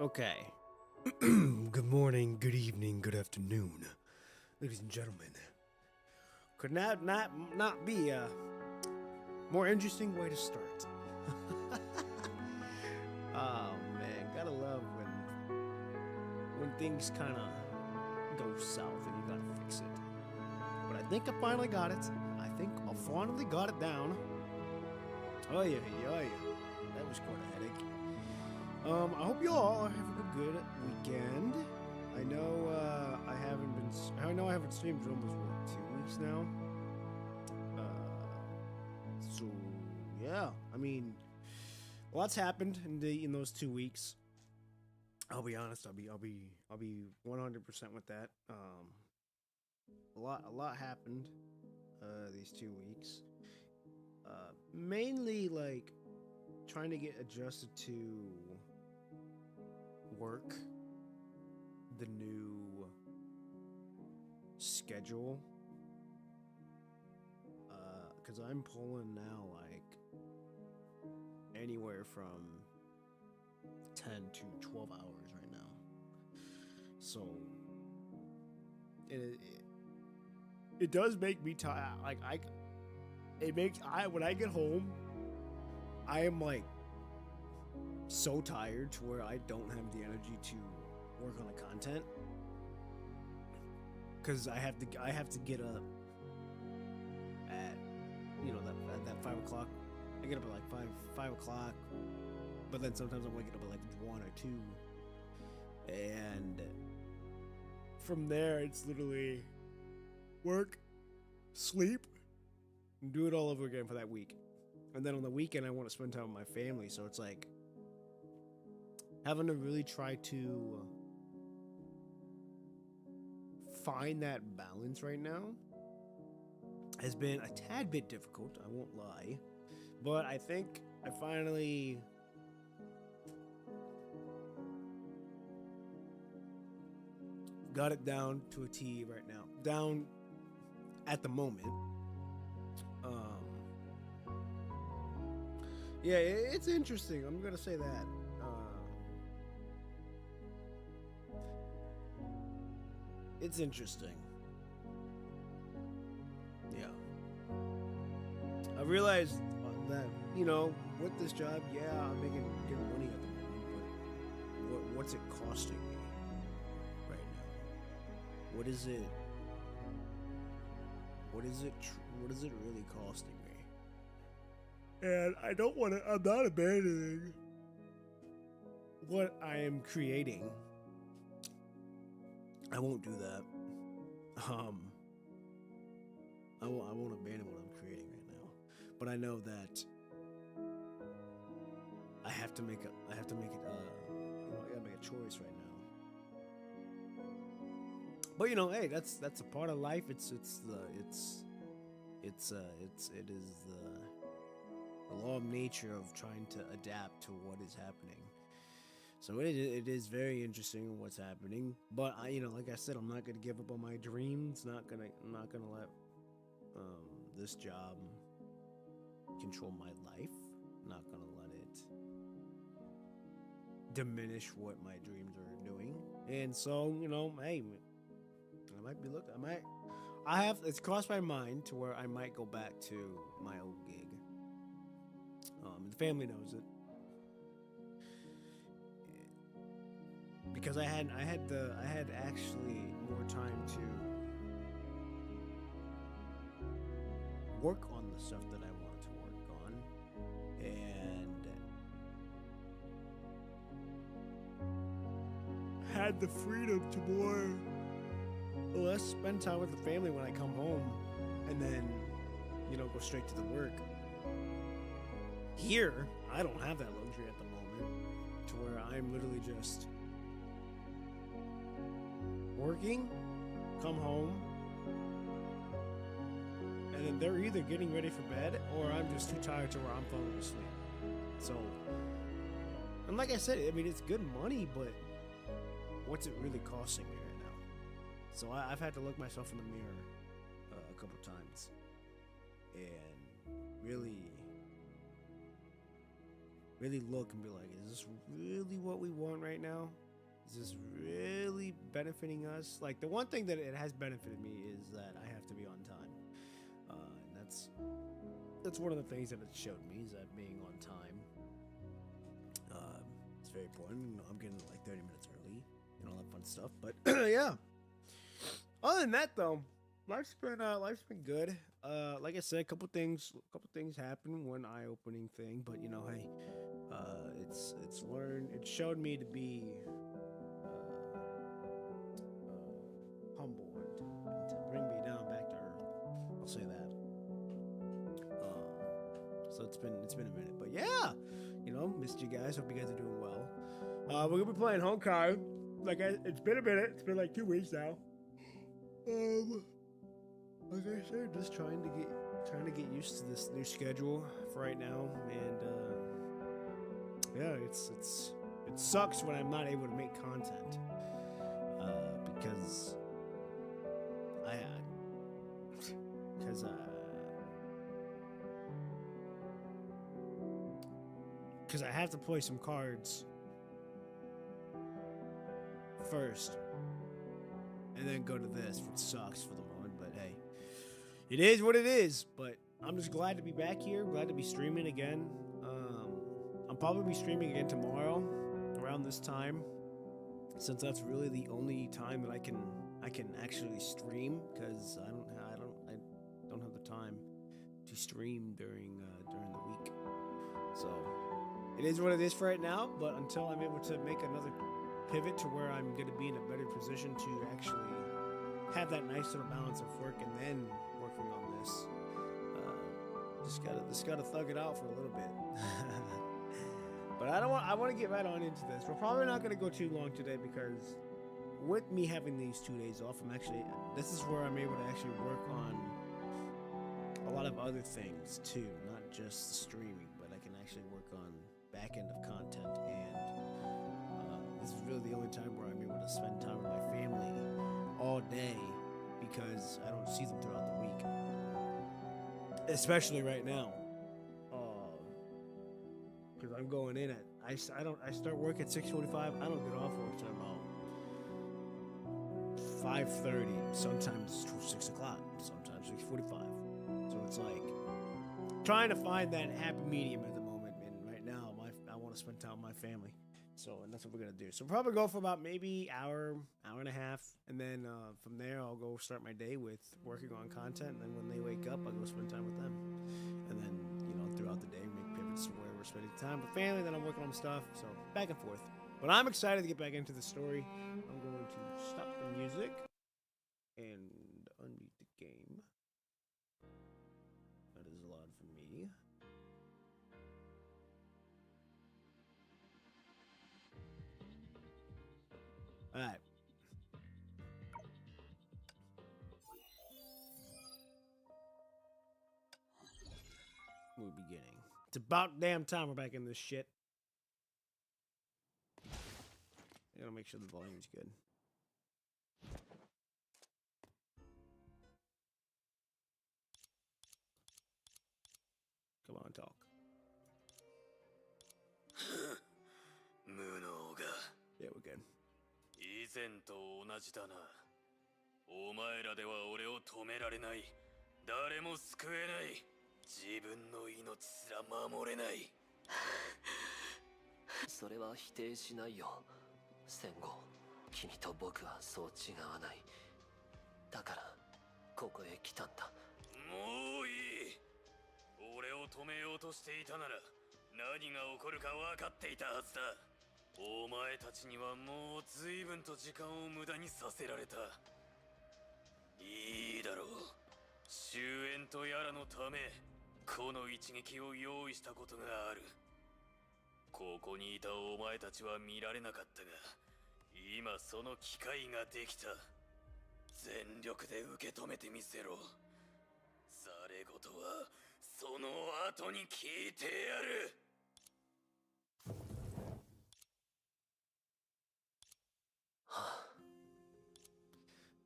Okay. Good morning, good evening, good afternoon, ladies and gentlemen. Could not be a more interesting way to start. Oh man, gotta love when things kind of go south and you gotta fix it. But I think I finally got it. I think I finally got it down. Oh yeah. That was quite a headache. I hope you all are having a good weekend. I know I haven't streamed for almost 2 weeks now. So yeah, I mean, lots happened in those 2 weeks. I'll be honest. I'll be 100% with that. A lot happened these 2 weeks. Mainly like trying to get adjusted to work, the new schedule, because I'm pulling now like anywhere from 10 to 12 hours right now. So it does make me tired. When I get home, I am like so tired to where I don't have the energy to work on the content, because I have to get up at that 5 o'clock. I get up at like five o'clock, but then sometimes I'm waking up at like 1 or 2, and from there it's literally work, sleep, and do it all over again for that week. And then on the weekend I want to spend time with my family, so it's like having to really try to find that balance right now has been a tad bit difficult, I won't lie. But I think I finally got it down to a T right now. Down at the moment. Yeah, it's interesting. I'm gonna say that. It's interesting. Yeah. I realized that, with this job, yeah, I'm making good money at the moment, but what's it costing me right now? What is it really costing me? And I'm not abandoning what I am creating. I won't do that. I won't abandon what I'm creating right now. But I know that I have to make it. I gotta make a choice right now. But hey, that's a part of life. It is the law of nature of trying to adapt to what is happening. So it is very interesting what's happening, but like I said, I'm not gonna give up on my dreams. I'm not gonna let this job control my life. I'm not gonna let it diminish what my dreams are doing. And so hey, I might be looking. It's crossed my mind to where I might go back to my old gig. The family knows it. Because I had actually more time to work on the stuff that I wanted to work on, and had the freedom to more or less spend time with the family when I come home, and then go straight to the work. Here, I don't have that luxury at the moment, to where I'm literally just working, come home, and then they're either getting ready for bed or I'm just too tired to where I'm falling asleep. So, and like I said, I mean, it's good money, but what's it really costing me right now? So I've had to look myself in the mirror a couple times and really really look and be like, is this really what we want right now? Is this really benefiting us? Like, the one thing that it has benefited me is that I have to be on time. And that's one of the things that it showed me, is that being on time. It's very important. You know, I'm getting like 30 minutes early and all that fun stuff. But yeah. Other than that, though, life's been good. Like I said, a couple things happened. One eye-opening thing, but you know, hey, it's learned. It showed me to be humble and to bring me down back to earth. I'll say that. So it's been a minute, but yeah, you know, missed you guys. Hope you guys are doing well. We're gonna be playing Honkai. It's been a minute. It's been like 2 weeks now. Like I said, just trying to get used to this new schedule for right now, and yeah, it sucks when I'm not able to make content because I have to play some cards first and then go to this, which sucks for the moment, but hey, it is what it is. But I'm just glad to be back here, glad to be streaming again. I'll probably be streaming again tomorrow around this time, since that's really the only time that I can actually stream, because I don't have the time to stream during the week. So it is what it is for right now, but until I'm able to make another pivot to where I'm going to be in a better position to actually have that nice little balance of work and then working on this, just gotta thug it out for a little bit. But I want to get right on into this. We're probably not going to go too long today, because with me having these 2 days off, this is where I'm able to actually work on a lot of other things too, not just streaming, but I can actually work on back end of content, and this is really the only time where I'm able to spend time with my family all day, because I don't see them throughout the week, especially right now, because I'm going in at I start work at 6:45. I don't get off work till about 5:30, sometimes 6 o'clock, sometimes 6:45. So it's like trying to find that happy medium at the moment, and right now I want to spend time with my family. So, and that's what we're gonna do. So we'll probably go for about maybe hour and a half, and then from there I'll go start my day with working on content. And then when they wake up, I'll go spend time with them, and then, you know, throughout the day make pivots to where we're spending time with family. Then I'm working on stuff, so back and forth. But I'm excited to get back into the story. I'm going to stop the music and unmute the game. That is loud for me. Alright. We're beginning. It's about damn time we're back in this shit. I gotta make sure the volume's good. Come on, talk. Yeah, we're good. 以前と同じだな。お前らでは俺を止められない。誰も救えない。自分の命すら守れない。それは否定しないよ。戦後、君と僕はそう違わない。だからここへ来たんだ。もういい。俺を止めようとしていたなら何が起こるか分かっていたはずだ。お前たちにはもう随分と時間を無駄にさせられた。いいだろう。終焉とやらのためこの一撃を用意したことがある。ここにいたお前たちは見られなかったが、今その機会ができた。全力で受け止めてみせろ。ざれ言はその後に聞いてやる。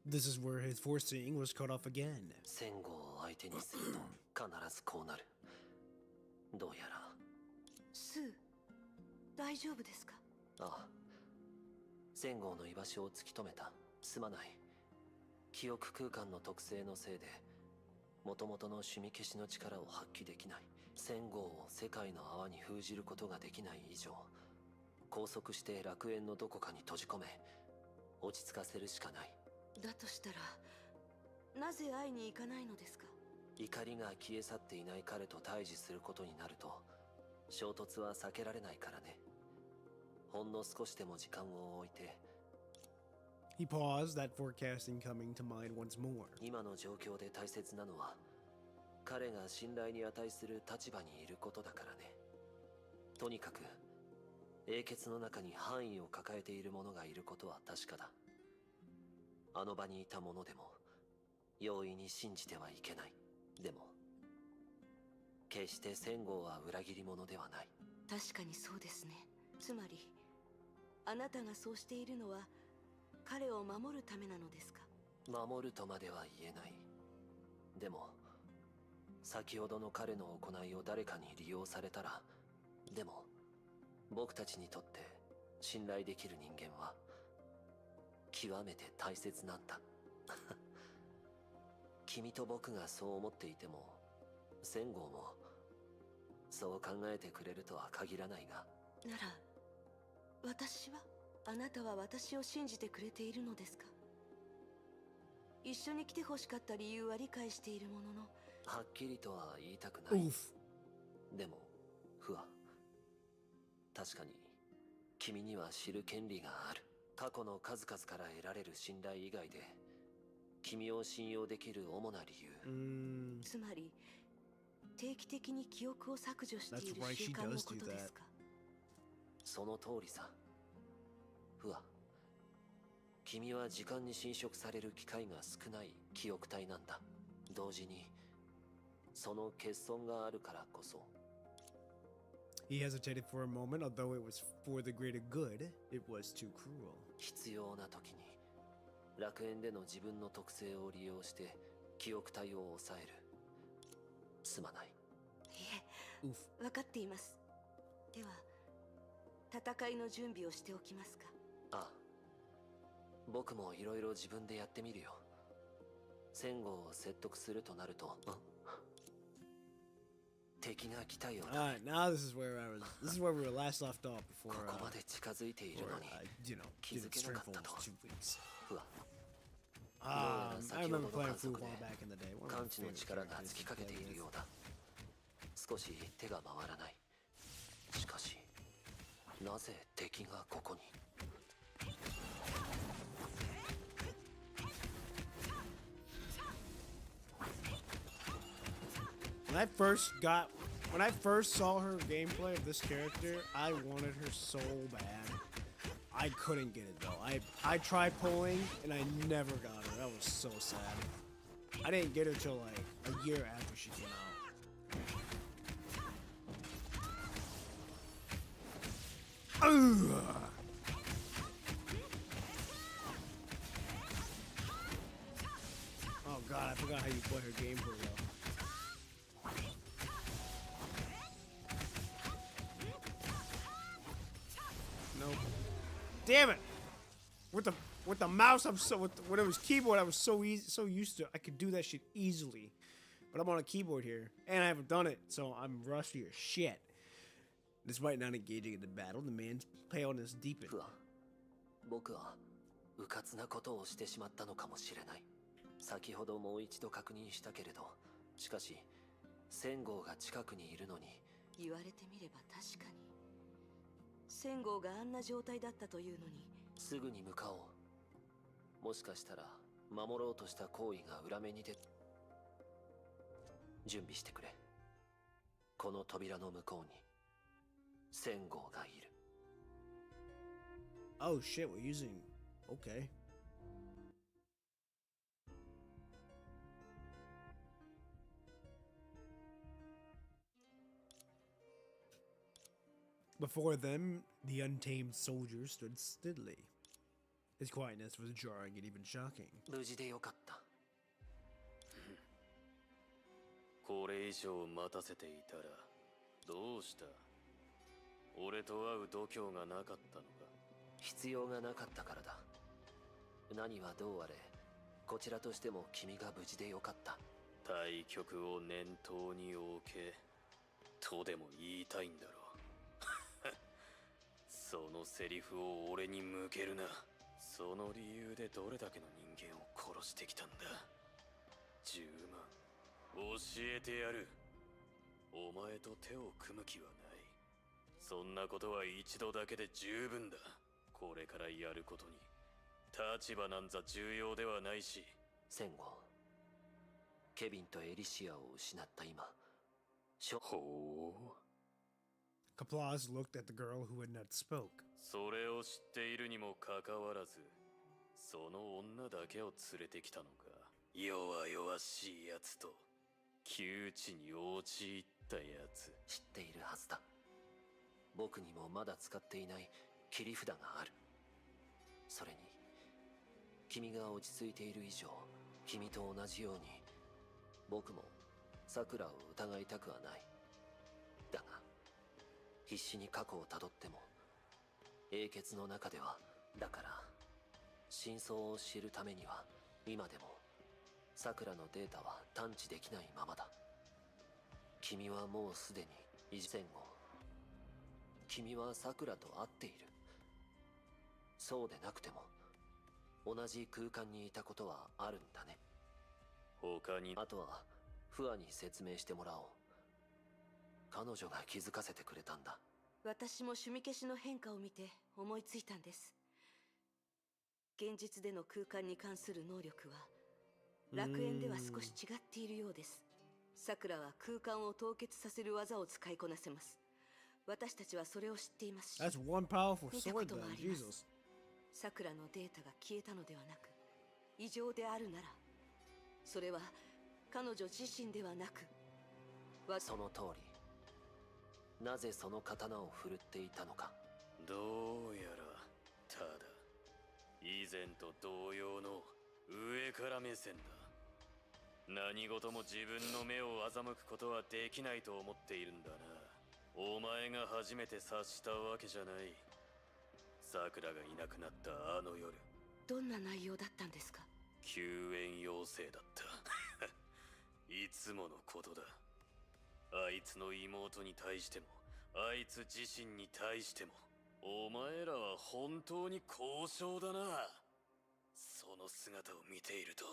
This is where his foreseeing was cut off again. 戦後を相手にすると必ずこうなる。どうやらスー、大丈夫ですか？ああ、仙号の居場所を突き止めた。すまない。記憶空間の特性のせいでもともとの趣味消しの力を発揮できない。仙号を世界の泡に封じることができない以上、拘束して楽園のどこかに閉じ込め落ち着かせるしかない。だとしたらなぜ会いに行かないのですか？怒りが消え去っていない彼と対峙することになると衝突は避けられないからね。ほんの少しでも時間を置いて。 He paused, that forecasting coming to mind once more. 今の状況で大切なのは彼が信頼に値する立場にいることだからね。とにかく英傑の中に範囲を抱えている者がいることは確かだ。あの場にいた者でも容易に信じてはいけない。でも決して仙号は裏切り者ではない。確かにそうですね。つまりあなたがそうしているのは彼を守るためなのですか？守るとまでは言えない。でも先ほどの彼の行いを誰かに利用されたら。でも僕たちにとって信頼できる人間は極めて大切なんだ。君と僕がそう思っていても仙号もそう考えてくれるとは限らないが。なら私は、あなたは私を信じてくれているのですか？一緒に来て欲しかった理由は理解しているものの。はっきりとは言いたくない。 Oof. でも不破、確かに君には知る権利がある。過去の数々から得られる信頼以外で君を信用できる主な理由。つまり定期的に記憶を削除している That's right, 習 she 慣の does こ do とですか？その通りさ。不破、君は時間に侵食される機会が少ない記憶体なんだ。同時にその欠損があるからこそ。 He hesitated for a moment, although it was for the greater good, it was too cruel. 必要な時に楽園での自分の特性を利用して記憶体を抑える。すまない。いえ、分かっています。では戦いの準備をしておきますか？ああ、僕もいろいろ自分でやってみるよ。仙号を説得するとなると、敵が来たようだ。 Alright, now this is where we were last left off こ before, こまで近づいているのに you know, 気づ didn't けな strength かったと。 almost 2 weeks. 不破、 I remember playing Fu while back in the day. One of 感 my 知の favorite 力が characters つき to かけ play ている with. ようだ。少し手が回らない。しかしなぜ敵がここに。 When I first saw her gameplay of this character, I wanted her so bad. I couldn't get it though. I tried pulling and I never got her. That was so sad. I didn't get her till like a year after she came out. Ugh. Oh god, I forgot how you play her gameplay though. Nope. Damn it! With the mouse, when it was keyboard, I was so used to. I could do that shit easily, but I'm on a keyboard here, and I haven't done it, so I'm rusty as shit. Despite not engaging in the battle, the man's paleness deepened. 不破、僕は迂闊なことをしてしまったのかもしれない。先ほどもう一度確認したけれど、しかし仙号が近くにいるのに。言われてみれば確かに仙号があんな状態だったというのに。すぐに向かおう。もしかしたら守ろうとした行為が裏目に出。準備してくれ。この扉の向こうに仙号がいる。 Oh shit, we're using. Okay. Before them, the untamed soldier stood steadily. His quietness was jarring and even shocking. 無事でよかった。これ以上待たせていたらどうした？俺と会う度胸がなかったのか。必要がなかったからだ。何はどうあれ、こちらとしても君が無事でよかった。対局を念頭に置けとでも言いたいんだろう。そのセリフを俺に向けるな。その理由でどれだけの人間を殺してきたんだ。10万教えてやる。お前と手を組む気はない。そんなことは一度だけで十分だ。これからやることに立場なんざ重要ではないし。戦後ケビンとエリシアを失った今、ほう。 Kaplas looked at the girl who had not spoke. それを知っているにもかかわらず、その女だけを連れてきたのか。弱々しいやつと窮地に陥ったやつ。知っているはずだ。僕にもまだ使っていない切り札がある。それに君が落ち着いている以上、君と同じように僕もさくらを疑いたくはない。だが必死に過去をたどっても英傑の中では、だから真相を知るためには今でもさくらのデータは探知できないままだ。君はもうすでに戦後、君はさくらと会っている。そうでなくても同じ空間にいたことはあるんだね。他に。あとはフアに説明してもらおう。彼女が気づかせてくれたんだ。私も趣味消しの変化を見て思いついたんです。現実での空間に関する能力は楽園では少し違っているようです。さくらは空間を凍結させる技を使いこなせます。私たちはそれを知っていますし、 That's one powerful 見たこ sword と then. もあります。 Jesus. さくらのデータが消えたのではなく、異常であるならそれは彼女自身ではなく、その通り。なぜその刀を振るっていたのか。どうやらただ以前と同様の上から目線だ。何事も自分の目を欺くことはできないと思っているんだな。お前が初めて察したわけじゃない。さくらがいなくなったあの夜、どんな内容だったんですか？救援要請だった。いつものことだ。あいつの妹に対してもあいつ自身に対しても、お前らは本当に高尚だな。その姿を見ていると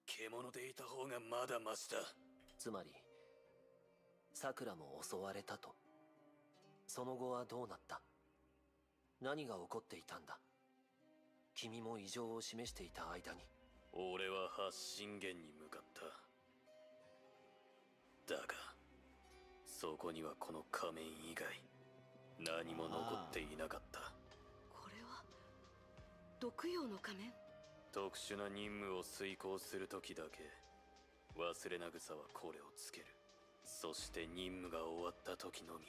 獣でいた方がまだマシだ。つまりさくらも襲われたと。その後はどうなった？何が起こっていたんだ？君も異常を示していた間に。俺は発信源に向かった。だがそこにはこの仮面以外何も残っていなかった。これは毒用の仮面？特殊な任務を遂行するときだけ忘れなぐさはこれをつける。そして任務が終わった時のみ、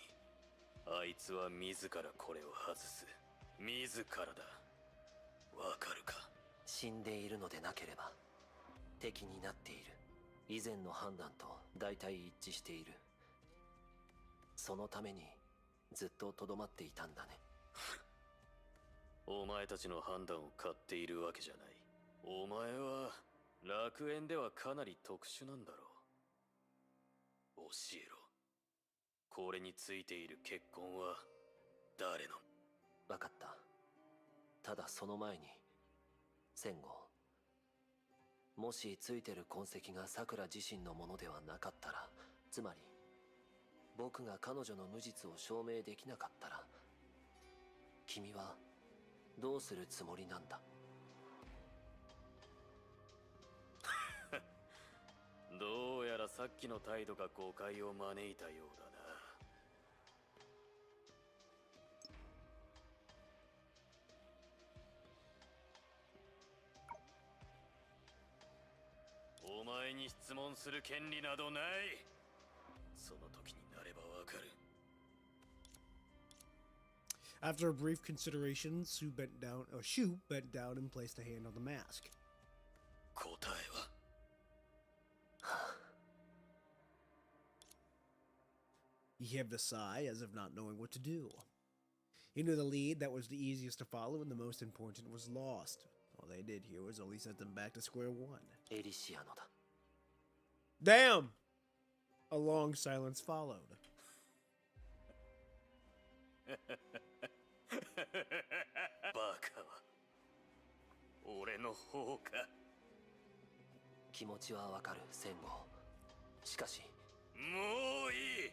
あいつは自らこれを外す。自らだ。わかるか？死んでいるのでなければ敵になっている。以前の判断と大体一致している。そのためにずっととどまっていたんだね。お前たちの判断を買っているわけじゃない。お前は楽園ではかなり特殊なんだろう。教えろ。これについている血痕は誰の？分かった。ただその前に、戦後もしついてる痕跡がさくら自身のものではなかったら、つまり僕が彼女の無実を証明できなかったら、君はどうするつもりなんだ？どうやらさっきの態度が誤解を招いたようだな。お前に質問する権利などない。その時になればわかる。 After a brief consideration, Shu bent down and placed a hand on the mask. 答えは？ He heaved a sigh as if not knowing what to do. He knew the lead that was the easiest to follow and the most important was lost. All they did here was only set them back to square one. エリシアのだ。 Damn! A long silence followed. バカは俺の方か。気持ちはわかる、戦後。しかし、もういい。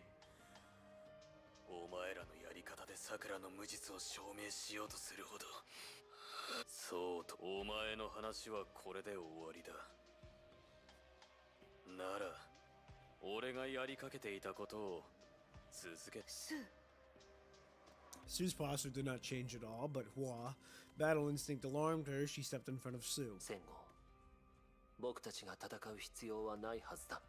お前らのやり方で桜の無実を証明しようとするほど。そうと、お前の話はこれで終わりだ。なら、俺がやりかけていたことを続け。スー。 Sue's posture did not change at all, but Hua, battle instinct alarmed her. She stepped in front of Sue. 戦後、僕たちが戦う必要はないはずだ。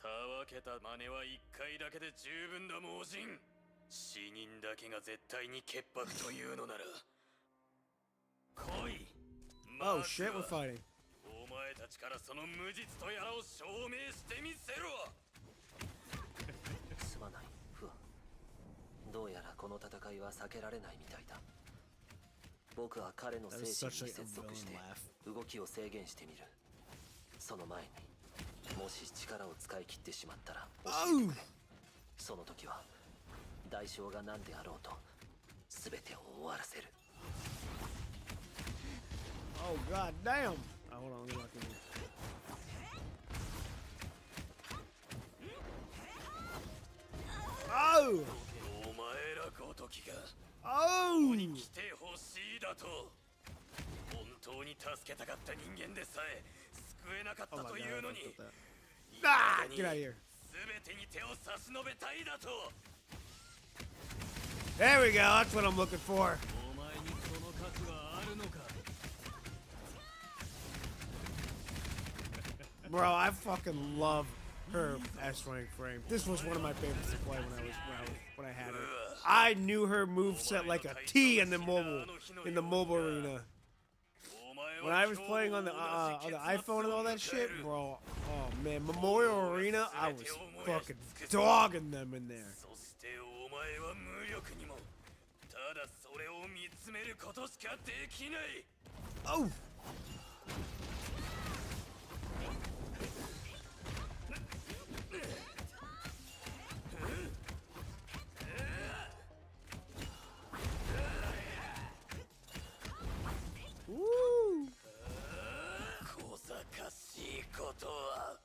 たわけた真似は一回だけで十分だ、盲人。死人だけが絶対に潔白というのなら来い。 Oh shit, we're fighting. お前たちからその無実とやらを証明してみせろ。すまない、フア。どうやらこの戦いは避けられないみたいだ。僕は彼の精神に接続して動きを制限してみる。その前にもし力を使い切ってしまったら教えてくれ。その時は代償が何であろうと全てを終わらせる。 Oh god damn! Oh, hold on, let me lock in. Oh! お前らごときが Oh! 来てほしいだと。本当に助けたかった人間でさえ救えなかった Oh my と god, いう I のに fucked up that. Ah! Get out of here. 全てに手を差し伸べたいだと。 There we go, that's what I'm looking for. お前にその価値はあるのか。 Bro, I fucking love her S rank frame. This was one of my favorites to play when I had her. I knew her moveset like a T in the mobile arena. When I was playing on the iPhone and all that shit, bro. Oh man, Memorial Arena, I was fucking dogging them in there. そしてお前は無力にもただそれを見つめることしかできない。 Oh! Woo! 小賢しいことは。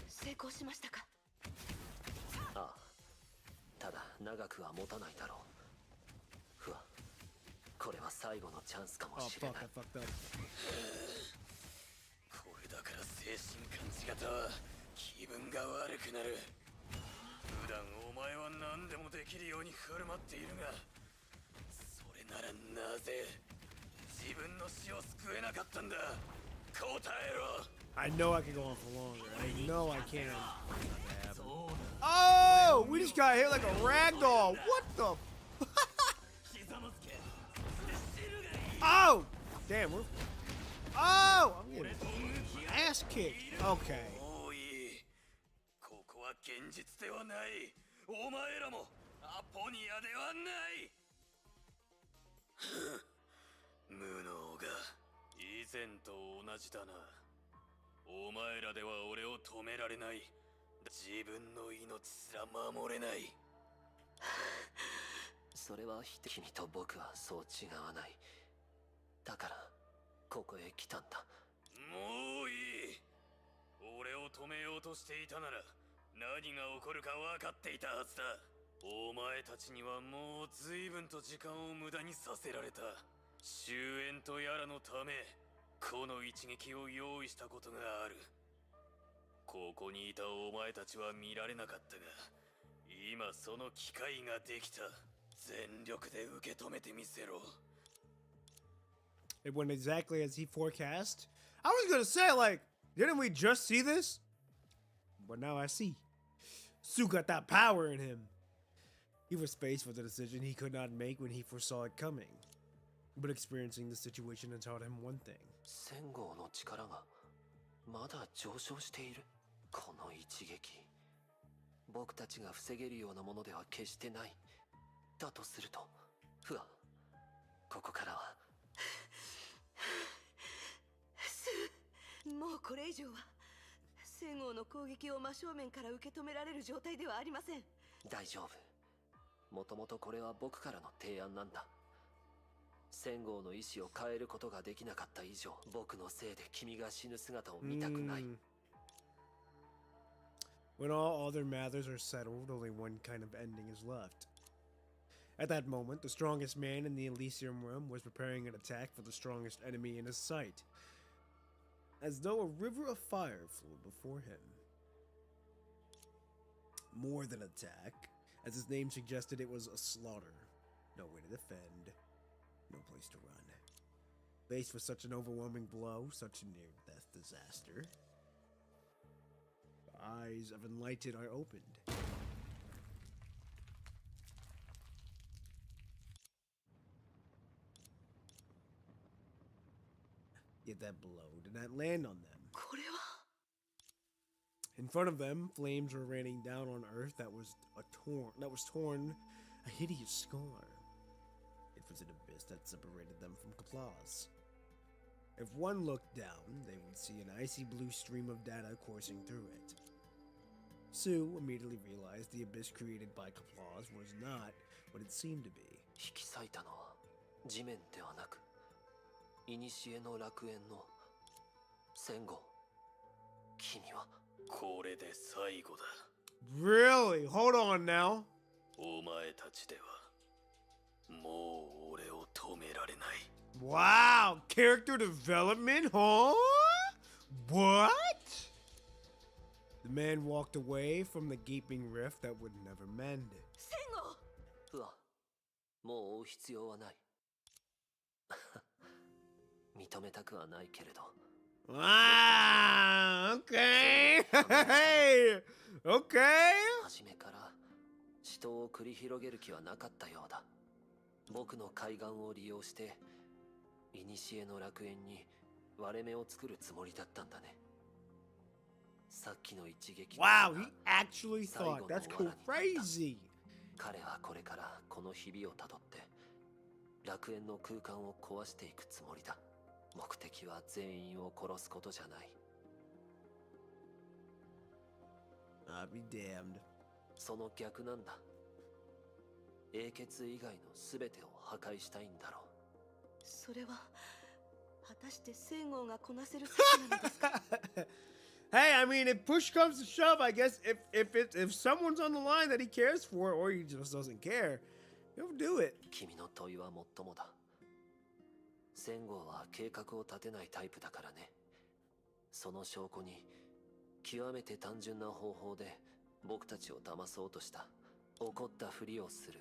成功しましたか？ああ、ただ長くは持たないだろう。フア、これは最後のチャンスかも Oh しれ fuck, な I い。 fucked up. これだから精神感じ方は気分が悪くなる。普段お前は何でもできるように振る舞っているが、それならなぜ自分の死を救えなかったんだ。答えろ。 I know I can go on for longer. I know I can. Oh, we just got hit like a ragdoll. What the? Oh, damn. We're. Oh, I'm getting ass kicked. Okay. もういい。ここは現実ではない。お前らもアポニアではない。無能が以前と同じだな。お前らでは俺を止められない。自分の命すら守れない。それは君と僕はそう違わない。だからここへ来たんだ。もういい。俺を止めようとしていたなら何が起こるか分かっていたはずだ。お前たちにはもう随分と時間を無駄にさせられた。終焉とやらのためこの一撃を用意したことがある。ここにいたお前たちは見られなかったが、今その機会ができた。全力で受け止めてみせろ。 It went exactly as he forecast. I was gonna say, like, didn't we just see this? But now I see. Sue got that power in him. He was faced with a decision he could not make when he foresaw it coming. But experiencing the situation had taught him one thing. 戦後の力がまだ上昇している。この一撃、僕たちが防げるようなものでは決してない。だとすると不破、ここからは。もうこれ以上は戦王の攻撃を真正面から受け止められる状態ではありません。大丈夫。もともとこれは僕からの提案なんだ。戦王の意志を変えることができなかった以上、僕のせいで君が死ぬ姿を見たくない。When all other matters are settled, only one kind of ending is left. At that moment, the strongest man in the Elysian realm was preparing an attack for the strongest enemy in his sight, as though a river of fire flowed before him. More than attack, as his name suggested, it was a slaughter. No way to defend, no place to run. Faced with such an overwhelming blow, such a near-death disaster, the eyes of Enlightened are opened. Yet that blow did not land on them. これは In front of them, flames were raining down on earth that was torn, a hideous scar. It was an abyss that separated them from Klaus. If one looked down, they would see an icy blue stream of data coursing through it. Sue immediately realized the abyss created by Klaus was not what it seemed to be. 引き裂いたのは地面ではなく、古の楽園の戦後。君はこれで最後だ。 Really? Hold on now. お前たちではもう俺を止められない。 Wow, character development, huh? What? The man walked away from the gaping rift that would never mend. 戦王不破、もう追う必要はない。認めたくはないけれど。Ah, okay. Hey, okay. 初めから死闘を繰り広げる気はなかったようだ。僕の海岸を利用して古の楽園に割れ目を作るつもりだったんだね。さっきの一撃。 Wow, he actually thought. That's crazy. 彼はこれからこの日々をたどって楽園の空間を壊していくつもりだ。目的は全員を殺すことじゃない。 I'll be damned. その逆なんだ。英傑以外の全てを破壊したいんだろう。それは果たして戦王がこなせる策なのですか？ Hey, I mean, if push comes to shove, I guess if someone's on the line that he cares for, or he just doesn't care, he'll do it. 君の問いはもっともだ。戦後は計画を立てないタイプだからね。その証拠に極めて単純な方法で僕たちを騙そうとした。怒ったふりをする。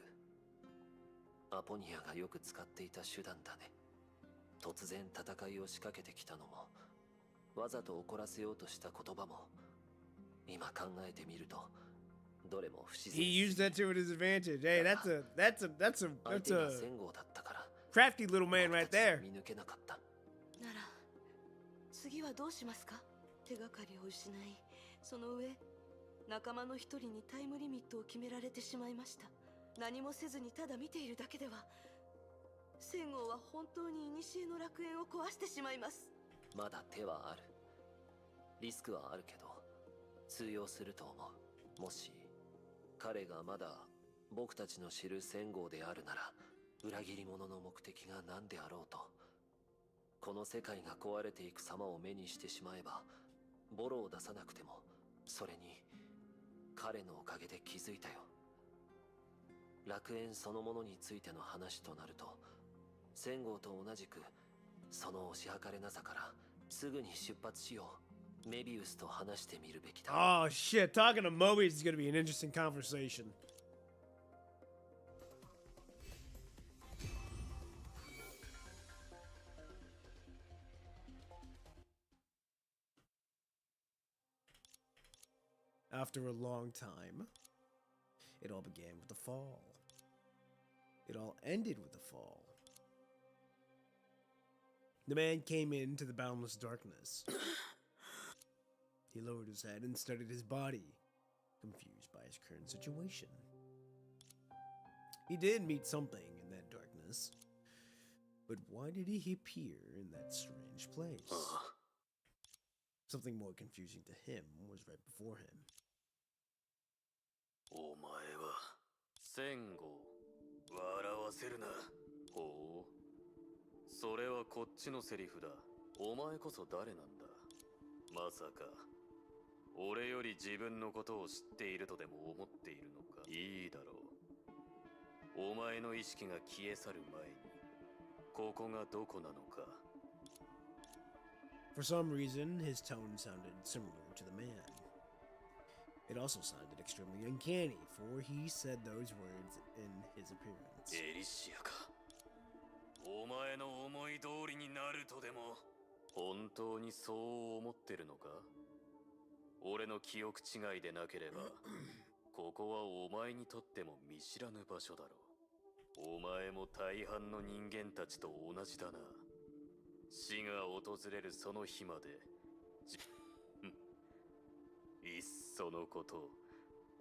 アポニアがよく使っていた手段だね。突然戦いを仕掛けてきたのも、わざと怒らせようとした言葉も、今考えてみるとどれも不自然。 He used that to his advantage. Hey, that's a 相手が戦後だったから。 crafty little man right there. 見抜けなかった。なら次はどうしますか？手がかりを失い、その上仲間の一人にタイムリミットを決められてしまいました。何もせずにただ見ているだけでは戦王は本当に古の楽園を壊してしまいます。まだ手はある。リスクはあるけど通用すると思う。もし彼がまだ僕たちの知る戦王であるなら、裏切り者の目的が何であろうと、この世界が壊れていく様を目にしてしまえばボロを出さなくても、それに彼のおかげで気づいたよ。楽園そのものについての話となると、戦王と同じくその推し量れなさからすぐに出発しよう。メビウスと話してみるべきだ。 Oh shit, talking to Mobius is gonna be an interesting conversation. After a long time, it all began with the fall. It all ended with the fall. The man came into the boundless darkness. He lowered his head and studied his body, confused by his current situation. He did meet something in that darkness. business. But why did he appear in that strange place? Something more confusing to him was right before him. お前は戦後笑わせるな。ほう、それはこっちのセリフだ。お前こそ誰なんだ。まさか俺より自分のことを知っているとでも思っているのか。いいだろう。お前の意識が消え去る前にここがどこなのか。 For some reason, his tone sounded similar to the man. It also sounded extremely uncanny, for he said those words in his appearance. エリシアか。お前の思い通りになるとでも。本当にそう思ってるのか。俺の記憶違いでなければここはお前にとっても見知らぬ場所だろう。お前も大半の人間たちと同じだな。死が訪れるその日までいっそのこと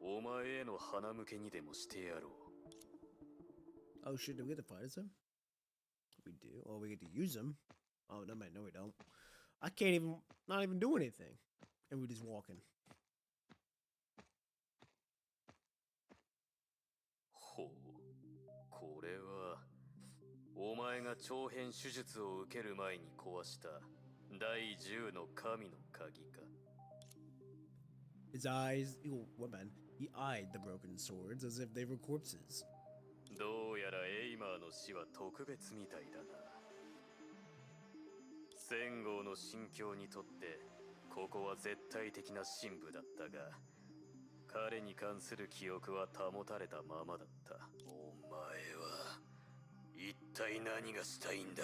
お前への鼻向けにでもしてやろう。 Oh shit, do we get to fight as him? We do. Oh, we get to use him. Oh, no, man, no, we don't. I can't even, not even do anything. And we're just walking. ほう、これはお前が長編手術を受ける前に壊した第10の神の鍵か。 His eyes, oh, what man? He eyed the broken swords as if they were corpses. どうやらエイマーの死は特別みたいだな。戦後の心境にとってここは絶対的な神部だったが、彼に関する記憶は保たれたままだった。お前は一体何がしたいんだ。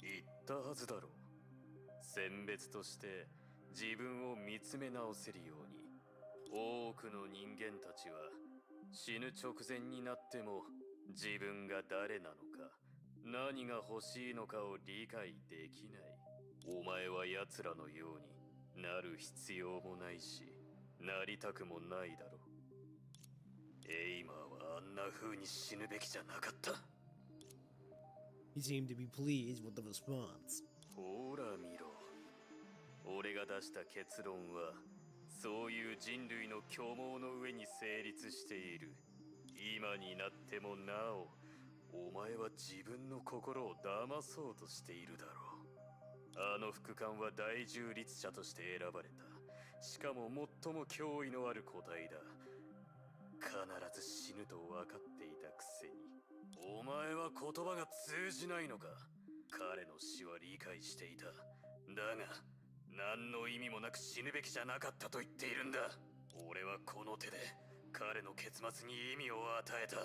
言ったはずだろう。選別として自分を見つめ直せるように。多くの人間たちは死ぬ直前になっても自分が誰なのか何が欲しいのかを理解できない。お前は奴らのようになる必要もないしなりたくもないだろう。エイマーはあんな風に死ぬべきじゃなかった。 He seemed to be pleased with the response. ほら見ろ。俺が出した結論はそういう人類の虚妄の上に成立している。今になってもなおお前は自分の心を騙そうとしているだろう。あの副官は大中立者として選ばれた。しかも最も脅威のある個体だ。必ず死ぬと分かっていたくせにお前は言葉が通じないのか。彼の死は理解していた。だが何の意味もなく死ぬべきじゃなかったと言っているんだ。俺はこの手で彼の結末に意味を与えた。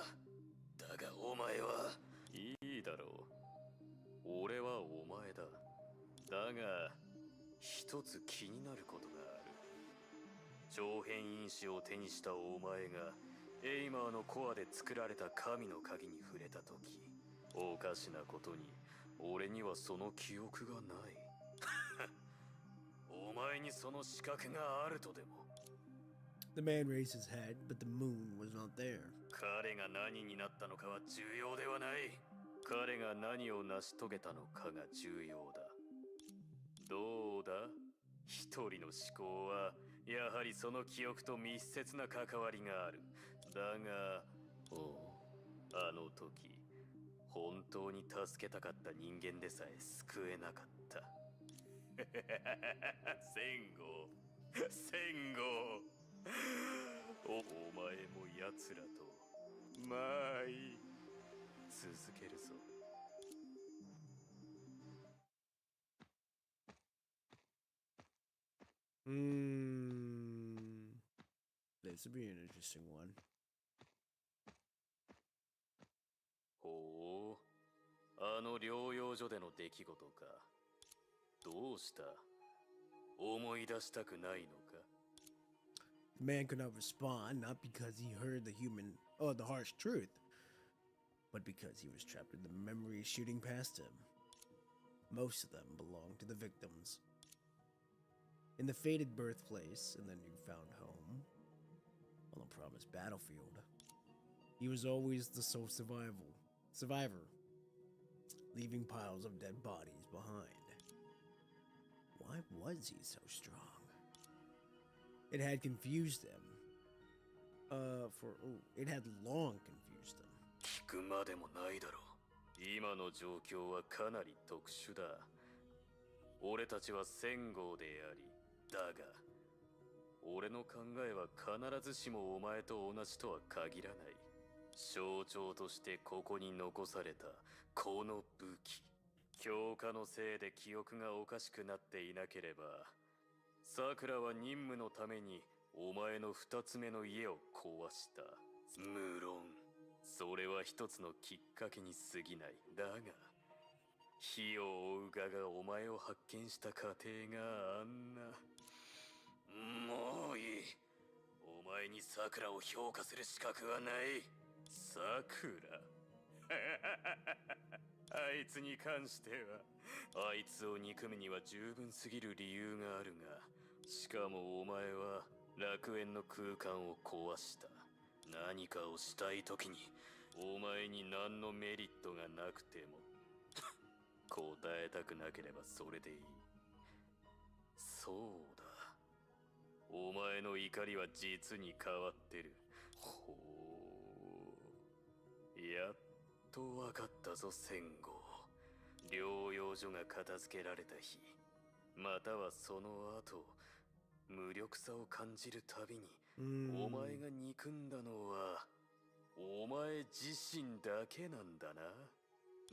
だがお前はいいだろう。俺はお前だ。だが一つ気になることがある。長編因子を手にしたお前がエイマーのコアで作られた神の鍵に触れた時、おかしなことに俺にはその記憶がない。お前にその資格があるとでも。 The man raised his head, but the moon was not there. 彼が何になったのかは重要ではない。彼が何を成し遂げたのかが重要だ。どうだ。一人の思考はやはりその記憶と密接な関わりがある。だがあの時本当に助けたかった人間でさえ救えなかった。戦後お前も奴らとまあいい続けるぞ。This would be an interesting one. ほう、あの療養所での出来事か。どうした？思い出したくないのか？ The man could not respond, not because he heard the harsh truth, but because he was trapped in the memories shooting past him. Most of them belonged to the victims. In the fated birthplace and the newfound home, on the promised battlefield, he was always the sole survivor, leaving piles of dead bodies behind. Why was he so strong? It had confused them. It had long confused them. 聞くまでもないだろう。今の状況はかなり特殊だ。俺たちは1000号であり、だが、俺の考えは必ずしもお前と同じとは限らない。象徴としてここに残されたこの武器。強化のせいで記憶がおかしくなっていなければ、さくらは任務のためにお前の2つ目の家を壊した。無論、それは一つのきっかけに過ぎない。だが、火を追う側がお前を発見した過程があんな。もういい。お前にさくらを評価する資格はない。さくらあいつに関しては、あいつを憎むには十分すぎる理由があるが、しかもお前は楽園の空間を壊した。何かをしたい時にお前に何のメリットがなくても答えたくなければそれでいい。そうだ、お前の怒りは実に変わってる。ほう、やっと分かったぞ戦後。療養所が片付けられた日、またはその後、無力さを感じるたびに、お前が憎んだのはお前自身だけなんだな。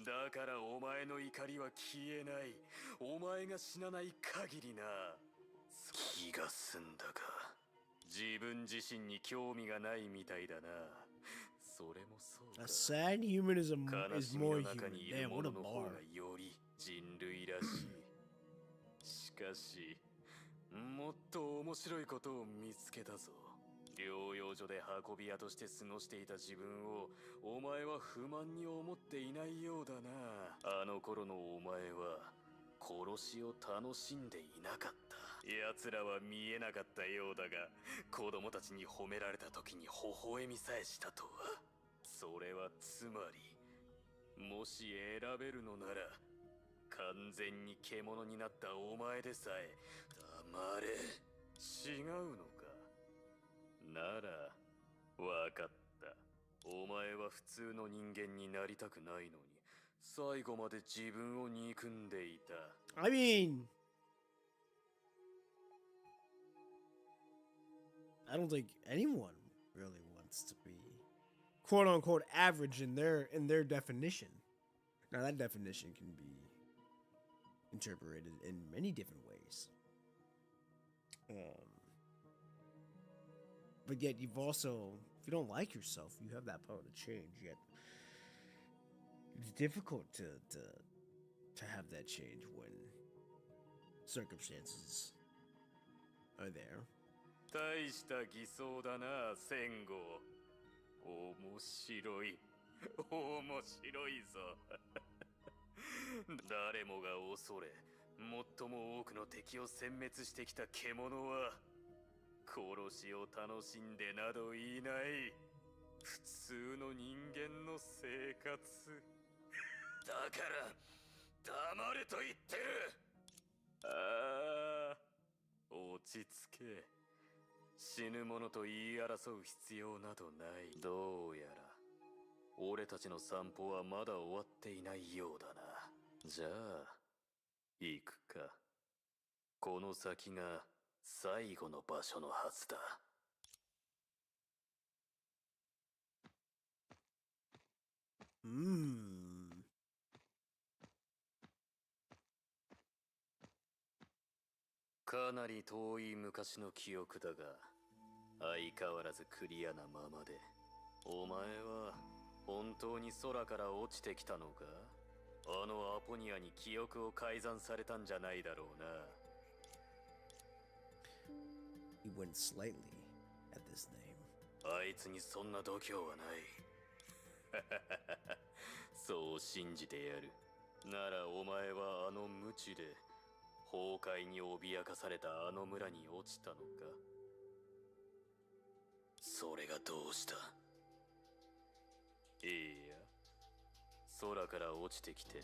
だからお前の怒りは消えない。お前が死なない限りな。気が済んだか。自分自身に興味がないみたいだな。それもそうか。A sad human is 悲しみ more の中 human. にいる Damn, も what の a の方 bar. がより人類らしい。しかし、もっと面白いことを見つけたぞ。療養所で運び屋として過ごしていた自分をお前は不満に思っていないようだな。あの頃のお前は殺しを楽しんでいなかった。奴らは見えなかったようだが、子供たちに褒められた時に微笑みさえしたとは。それはつまり、もし選べるのなら、完全に獣になったお前でさえ黙れ。違うのか。ならわかった。お前は普通の人間になりたくないのに、最後まで自分を憎んでいた。I mean, I don't think anyone really wants to be quote unquote average in their definition. Now that definition can be interpreted in many different ways. But yet you've also, if you don't like yourself, you have that power to change. Yet it's difficult to have that change when circumstances are there. 大した偽装だな、戦後。面白い。面白いぞ。誰もが恐れ、最も多くの敵を殲滅してきた獣は、殺しを楽しんでなどいない。普通の人間の生活。だから黙れと言ってる。ああ、落ち着け。死ぬ者と言い争う必要などない。どうやら俺たちの散歩はまだ終わっていないようだな。じゃあ行くか。この先が最後の場所のはずだ。かなり遠い昔の記憶だが、相変わらずクリアなままで。お前は本当に空から落ちてきたのか？あのアポニアに記憶を改ざんされたんじゃないだろうな。He went slightly at this name. あいつにそんな度胸はない。そう信じてやる。ならお前はあの無知で崩壊に脅かされたあの村に落ちたのか？それがどうした？いいや、空から落ちてきて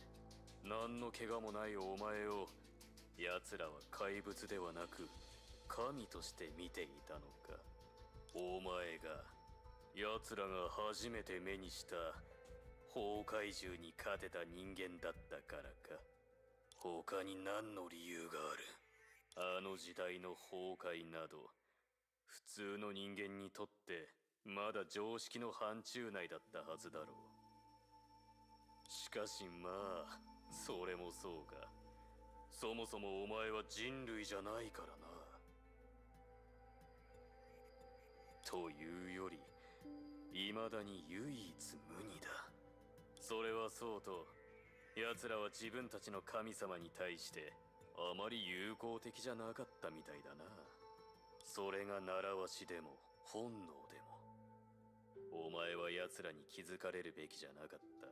何の怪我もないお前を奴らは怪物ではなく神として見ていたのか。お前が奴らが初めて目にした崩壊獣に勝てた人間だったからか。他に何の理由がある。あの時代の崩壊など普通の人間にとってまだ常識の範疇内だったはずだろう。しかしまあそれもそうか。そもそもお前は人類じゃないからな。というより未だに唯一無二だ。それはそうと奴らは自分たちの神様に対してあまり友好的じゃなかったみたいだな。それが習わしでも本能でもお前は奴らに気づかれるべきじゃなかった。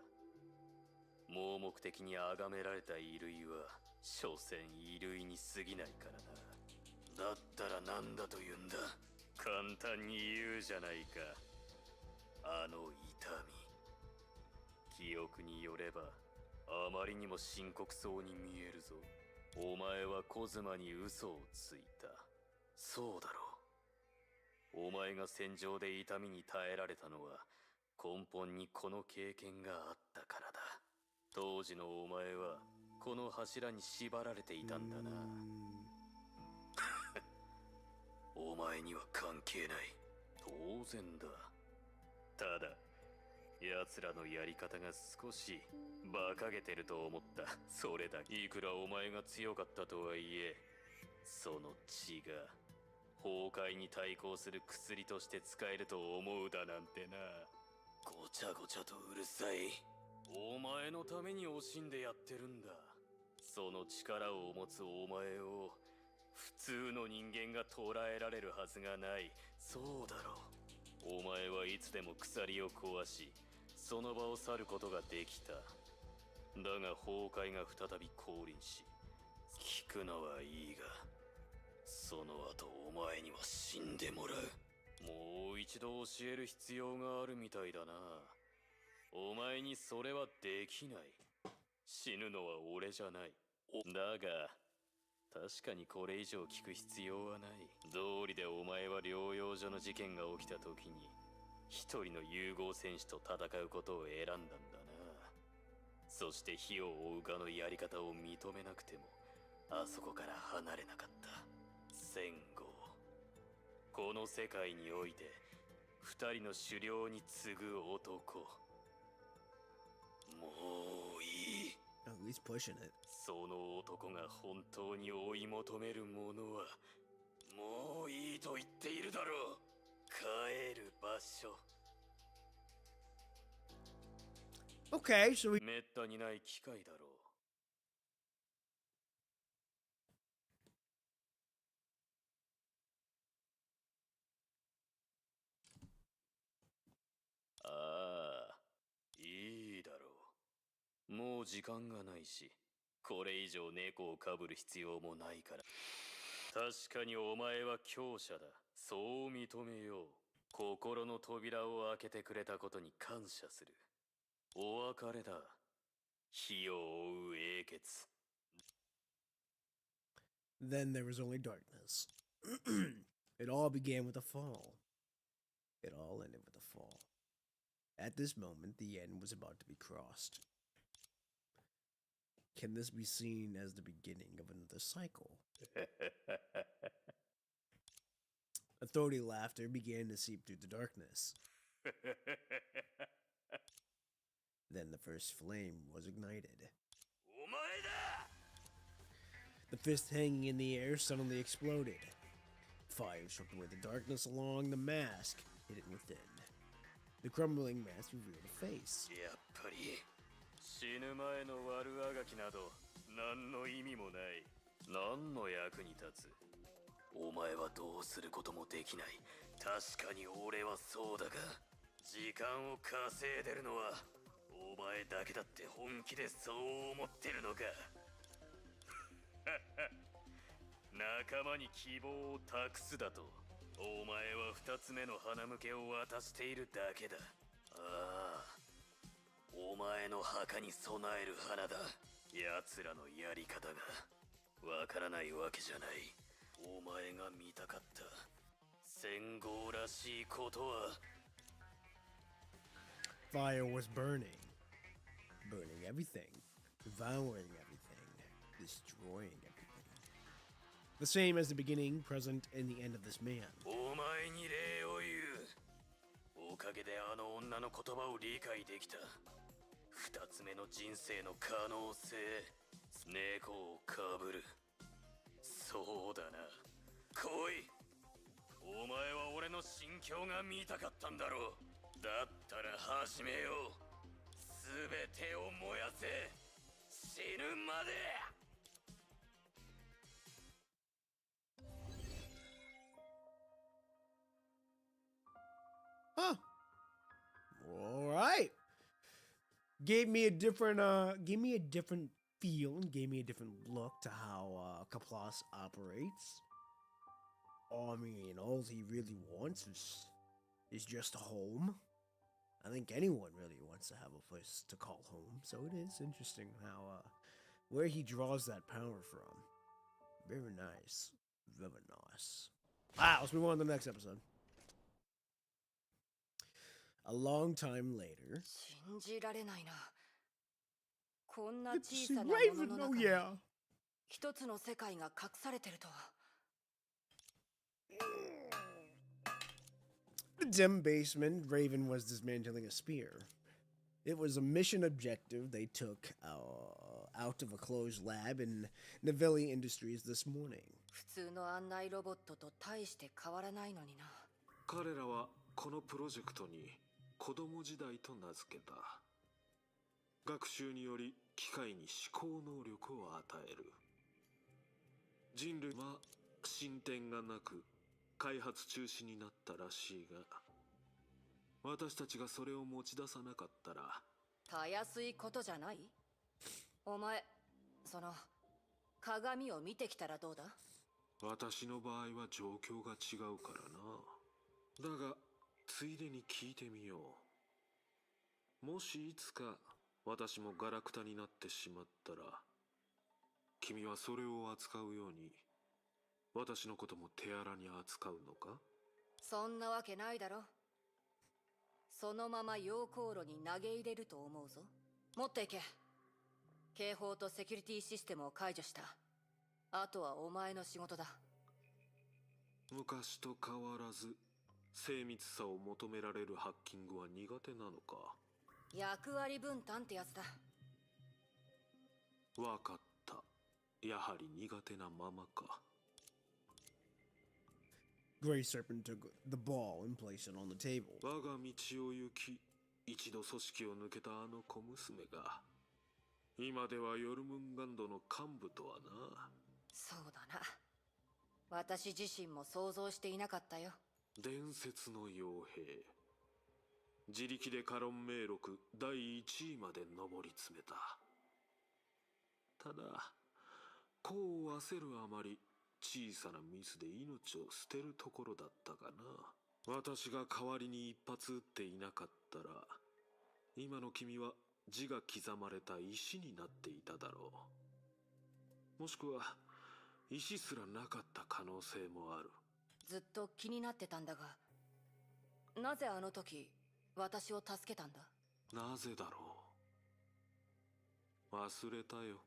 盲目的に崇められた異類は所詮異類に過ぎないからな。だったら何だと言うんだ。簡単に言うじゃないか。あの痛み。記憶によればあまりにも深刻そうに見えるぞ。お前はコズマに嘘をついた。そうだろう。お前が戦場で痛みに耐えられたのは根本にこの経験があったからだ。当時のお前はこの柱に縛られていたんだな。お前には関係ない。当然だ。ただ奴らのやり方が少し馬鹿げてると思った。それだけ。いくらお前が強かったとはいえその血が崩壊に対抗する薬として使えると思うだなんてな。ごちゃごちゃとうるさい。お前のために惜しんでやってるんだ。その力を持つお前を普通の人間が捉えられるはずがない。そうだろう。お前はいつでも鎖を壊しその場を去ることができた。だが崩壊が再び降臨し聞くのはいいがその後お前には死んでもらう。もう一度教える必要があるみたいだな。お前にそれはできない。死ぬのは俺じゃない。だが確かにこれ以上聞く必要はない。道理でお前は療養所の事件が起きた時に一人の融合戦士と戦うことを選んだんだな。そして火を追う側のやり方を認めなくてもあそこから離れなかった。戦後この世界において二人の狩猟に次ぐ男。もういい。Oh, he's pushing it. その男が本当に追い求めるものはもういいと言っているだろう。帰る場所。Okay, so we めったにない機会だろう。ああ、いいだろう。もう時間がないし、これ以上猫をかぶる必要もないから。確かにお前は強者だ。そう認めよう。心の扉を開けてくれたことに感謝する。お別れだ。火を追う英傑。then there was only darkness. It all began with a fall. It all ended with a fall. At this moment, the end was about to be crossed. Can this be seen as the beginning of another cycle? A throaty laughter began to seep through the darkness. Then the first flame was ignited. お前だ! The fist hanging in the air suddenly exploded. Fire swept away the darkness along the mask, hidden within. The crumbling mask revealed a face. やっぱり死ぬ前の悪あがきなど何の意味もない。何の役に立つ。お前はどうすることもできない。確かに俺はそうだが時間を稼いでるのはお前だけだって本気でそう思ってるのか。仲間に希望を託すだとお前は二つ目の花向けを渡しているだけだ。ああ、お前の墓に備える花だ。奴らのやり方がわからないわけじゃない。お前が見たかった戦後らしいことは Fire was burning. Burning everything. Devouring everything. Destroying everything. The same as the beginning, present, and the end of this man. お前に礼を言う。おかげであの女の言葉を理解できた。二つ目の人生の可能性。猫をかぶる。そうだな。来い。お前は俺の心境が見たかったんだろう。だったら始めよう。すべてを燃やせ。死ぬまで。Huh. All right. Gave me a different feel and gave me a different look to how Kaplas operates. I mean, all he really wants is just a home. I think anyone really wants to have a place to call home. So it is interesting how where he draws that power from. Very nice. Very nice. Let's move on to the next episode. A long time later. 信じられないな。こんな Good to 小 see さなもの Raven. の Oh 中に yeah. 一つの世界が隠されてるとは。The dim basement, Raven was dismantling a spear. It was a mission objective they took out of a closed lab in Navilli Industries this morning. 普通の案内ロボットと大して変わらないのにな。彼らはこのプロジェクトに子供時代と名付けた。学習により機械に思考能力を与える。人類は進展がなく開発中止になったらしいが、私たちがそれを持ち出さなかったらたやすいことじゃない？お前、その鏡を見てきたらどうだ？私の場合は状況が違うからな。だがついでに聞いてみよう。もしいつか私もガラクタになってしまったら、君はそれを扱うように私のことも手荒に扱うのか？そんなわけないだろ。そのまま溶鉱炉に投げ入れると思うぞ。持っていけ。警報とセキュリティシステムを解除した。あとはお前の仕事だ。昔と変わらず精密さを求められるハッキングは苦手なのか？役割分担ってやつだ。わかった。やはり苦手なままか。Grey Serpent took the ball and placed it on the table. 我が道を行き、一度組織を抜けたあの小娘が、今ではヨルムンガンドの幹部とはな。そうだな。私自身も想像していなかったよ。伝説の傭兵。自力でカロン名録第1位まで上り詰めた。ただ、功を焦るあまり、小さなミスで命を捨てるところだったかな。私が代わりに一発撃っていなかったら、今の君は字が刻まれた石になっていただろう。もしくは石すらなかった可能性もある。ずっと気になってたんだが、なぜあの時私を助けたんだ？なぜだろう。忘れたよ。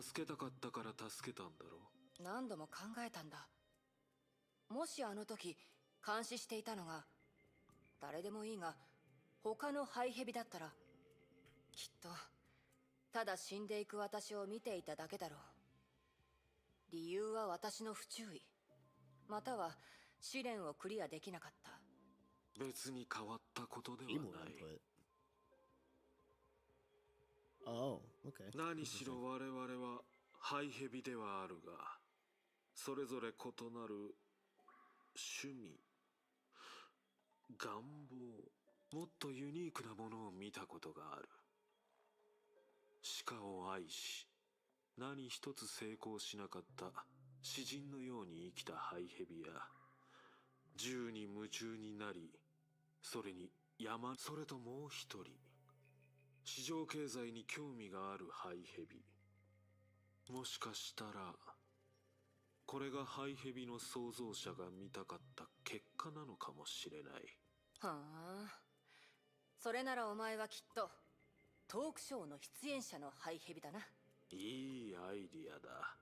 助けたかったから助けたんだろう。何度も考えたんだ。もしあの時監視していたのが誰でもいいが他のハイヘビだったら、きっとただ死んでいく私を見ていただけだろう。理由は私の不注意、または試練をクリアできなかった。別に変わったことでは Evil ない。 input. Oh, okay. 何しろ我々はハイヘビではあるが、それぞれ異なる趣味、願望、もっとユニークなものを見たことがある。鹿を愛し、何一つ成功しなかった詩人のように生きたハイヘビや、銃に夢中になり、それにそれともう一人、市場経済に興味があるハイヘビ。もしかしたらこれがハイヘビの創造者が見たかった結果なのかもしれない。はあ、それならお前はきっとトークショーの出演者のハイヘビだな。いいアイディアだ。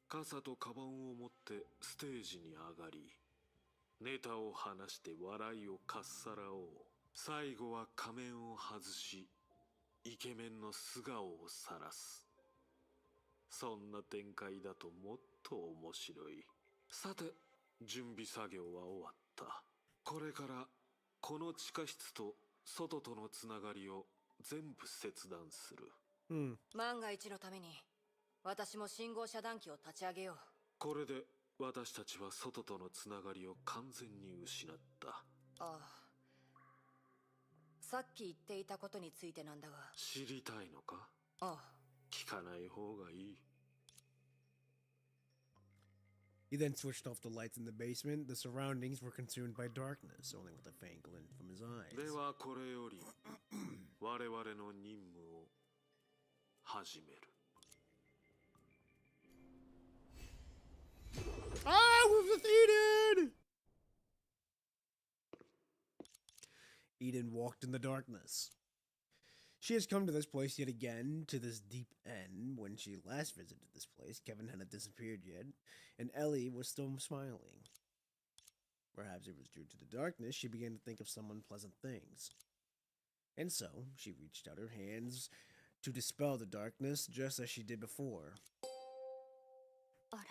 傘とカバンを持ってステージに上がり、ネタを話して笑いをかっさらおう。最後は仮面を外し、イケメンの素顔を晒す。そんな展開だともっと面白い。さて、準備作業は終わった。これからこの地下室と外とのつながりを全部切断する。万が一のために私も信号遮断機を立ち上げよう。これで私たちは外とのつながりを完全に失った。ああ、さっき言っていたことについてなんだが。知りたいのか？ああ、聞かない方がいい。He then switched off the lights in the basement. The surroundings were consumed by darkness, only with a faint glint from his eyes. ではこれより我々の任務を始める。Ah, we're with Eden! Eden walked in the darkness. She has come to this place yet again, to this deep end. When she last visited this place, Kevin hadn't disappeared yet, and Ellie was still smiling. Perhaps it was due to the darkness, she began to think of some unpleasant things. And so, she reached out her hands to dispel the darkness, just as she did before. あら、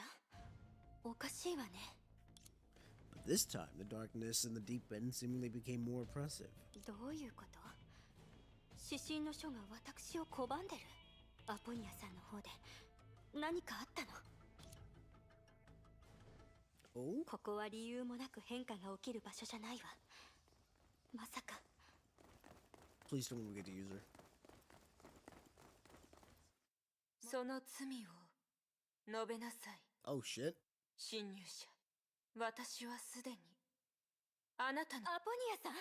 おかしいわね。 But this time, the darkness in the deep end seemingly became more oppressive. どういうこと？指針の書が私を拒んでる。アポニアさんの方で何かあったの？ Oh? ここは理由もなく変化が起きる場所じゃないわ。まさか。 Please don't get the user. その罪を述べなさい。 Oh shit. 侵入者、私はすでにあなたの。アポニアさん。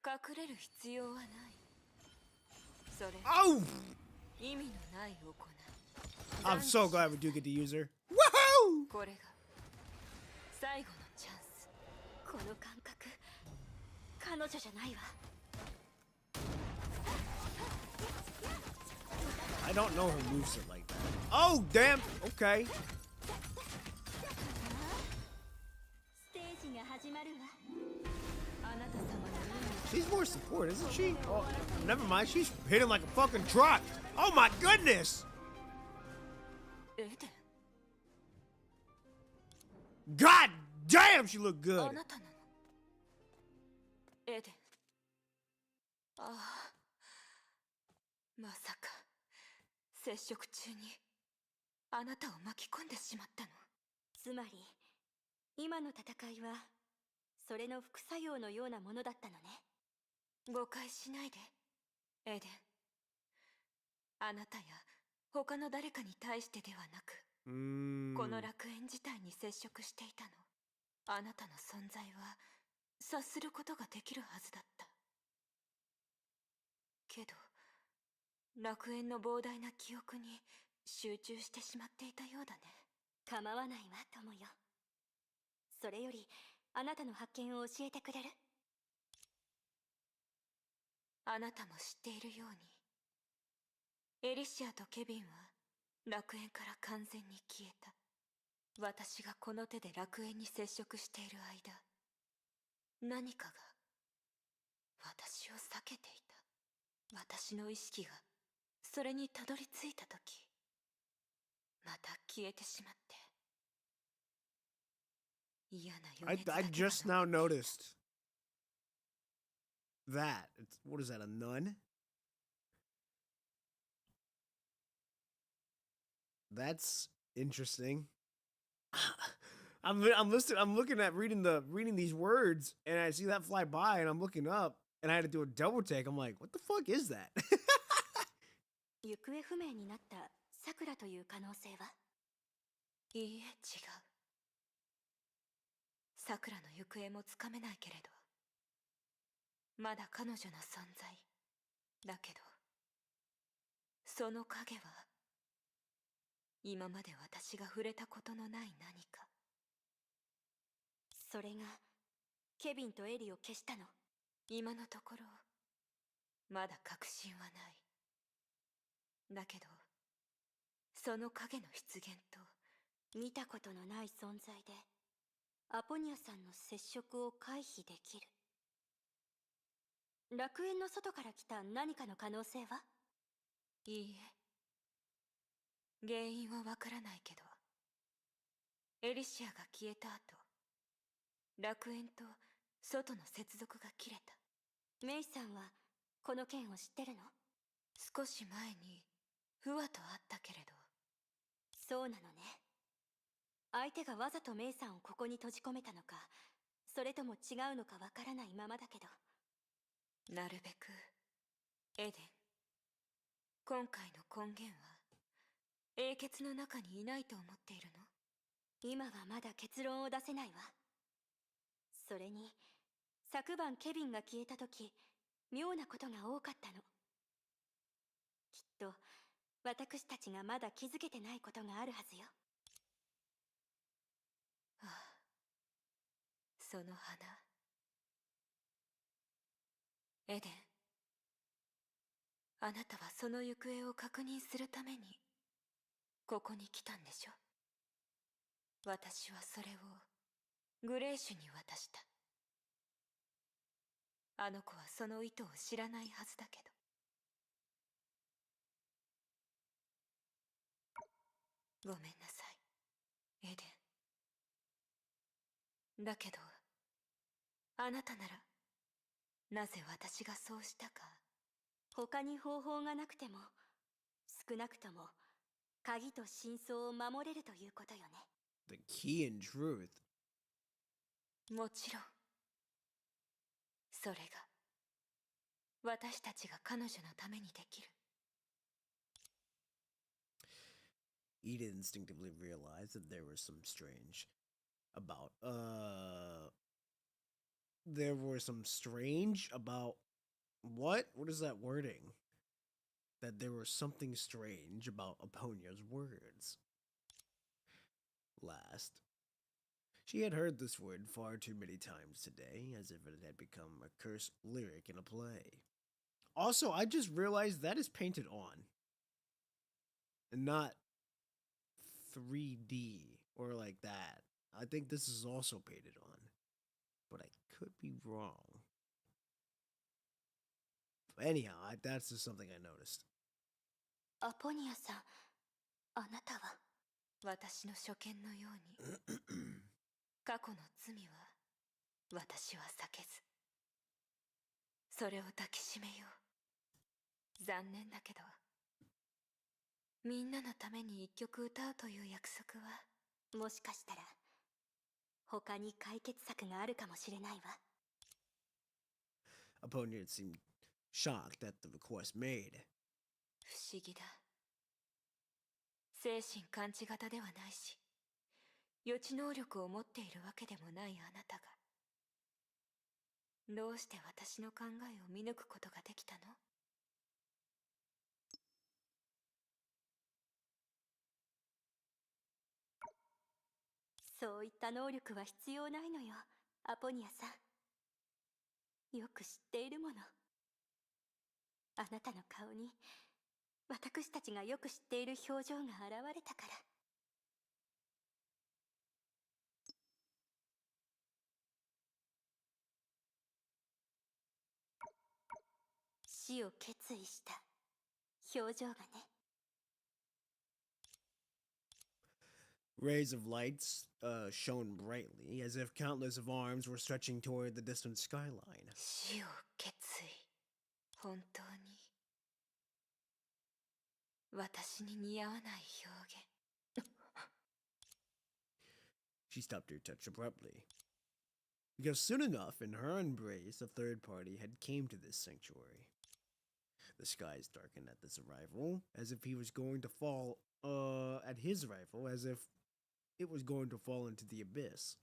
隠れる必要はない。それ Oh! 意味のない行い。 I'm so glad we do get the user. Woohoo! これが最後のチャンス。この感覚、彼女じゃないわ。 I don't know her moveset like that. Oh, damn! Okay. ステージが始まるわ。あなた様の She's more support, isn't she? Oh, never mind. She's hitting like a fucking truck. Oh my goodness! エデン。 God damn, she looked good. あなたなの。エデン。ああ、まさか接触中にあなたを巻き込んでしまったの。つまり、今の戦いはそれの副作用のようなものだったのね。誤解しないで、エデン。あなたや他の誰かに対してではなく、この楽園自体に接触していたの。あなたの存在は察することができるはずだった。けど、楽園の膨大な記憶に集中してしまっていたようだね。構わないわ、友よ。それより、あなたの発見を教えてくれる？あなたも知っているように、エリシアとケビンは楽園から完全に消えた。私がこの手で楽園に接触している間、何かが私を避けていた。私の意識がそれにたどり着いたとき、また消えてしまって。嫌な予熱だけ I が just now noticed that. What is that, a nun? That's interesting. I'm listening. I'm looking at reading these words, and I see that fly by, and I'm looking up, and I had to do a double take. I'm like, what the fuck is that? 行方不明になったさくらという可能性は？いいえ、違う。さくらの行方もつかめないけれど、まだ彼女の存在、だけどその影は今まで私が触れたことのない何か。それがケビンとエリを消したの？今のところまだ確信はない。だけどその影の出現と見たことのない存在でアポニアさんの接触を回避できる。楽園の外から来た何かの可能性は？いいえ、原因はわからないけど、エリシアが消えた後、楽園と外の接続が切れた。メイさんはこの件を知ってるの？少し前にふわとあったけれど。そうなのね。相手がわざとメイさんをここに閉じ込めたのか、それとも違うのかわからないままだけど。なるべくエデン、今回の根源は英傑の中にいないと思っているの？今はまだ結論を出せないわ。それに昨晩ケビンが消えた時、妙なことが多かったの。きっと私たちがまだ気づけてないことがあるはずよ。ああ、その花。エデン、あなたはその行方を確認するためにここに来たんでしょ？私はそれをグレーシュに渡した。あの子はその意図を知らないはずだけど。ごめんなさい、エデン。だけどあなたならなぜ私がそうしたか。他に方法がなくても、少なくとも鍵と真相を守れるということよね。 The key and truth. もちろんそれが私たちが彼女のためにできる。Eden instinctively realized that there was some strange about there was some strange about what is that wording? That there was something strange about Aponia's words. Last, she had heard this word far too many times today, as if it had become a cursed lyric in a play. Also, I just realized that is painted on and not 3D or like that. I think this is also painted on, but I could be wrong. But anyhow, that's just something I noticed. アポニアさん、あなたは？私の所見のように過去の罪は私は避けず、それを抱きしめよう。残念だけどみんなのために一曲歌うという約束は、もしかしたら他に解決策があるかもしれないわ。Aponia seemed shocked at the request made. 不思議だ。精神感知型ではないし、予知能力を持っているわけでもないあなたが、どうして私の考えを見抜くことができたの？そういった能力は必要ないのよ、アポニアさん。よく知っているもの。あなたの顔に私たちがよく知っている表情が現れたから。死を決意した表情がね。Rays of lights shone brightly, as if countless of arms were stretching toward the distant skyline. 死を決意。本当に私に似合わない表現。She stopped her touch abruptly. Because soon enough, in her embrace, a third party had came to this sanctuary. The skies darkened at this arrival, as if he was going to fall, at his arrival, as if it was going to fall into the abyss.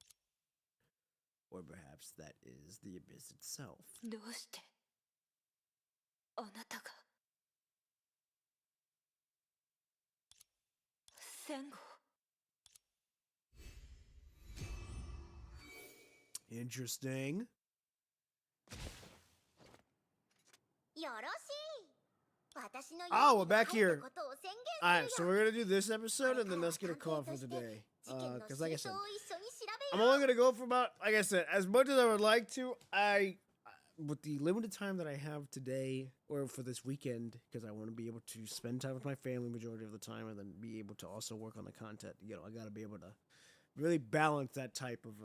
Or perhaps that is the abyss itself. どうして？あなたが戦後 Interesting. よろしい。私の Oh, 容 we're 疑が back 入っ here. たことを宣 Alright, 言 so するよ。 we're gonna do this episode and then let's get a call for today. Because like I said, I'm only gonna go for about, like I said, as much as I would like to, with the limited time that I have today or for this weekend, because I want to be able to spend time with my family majority of the time and then be able to also work on the content. You know, I gotta be able to really balance that type of.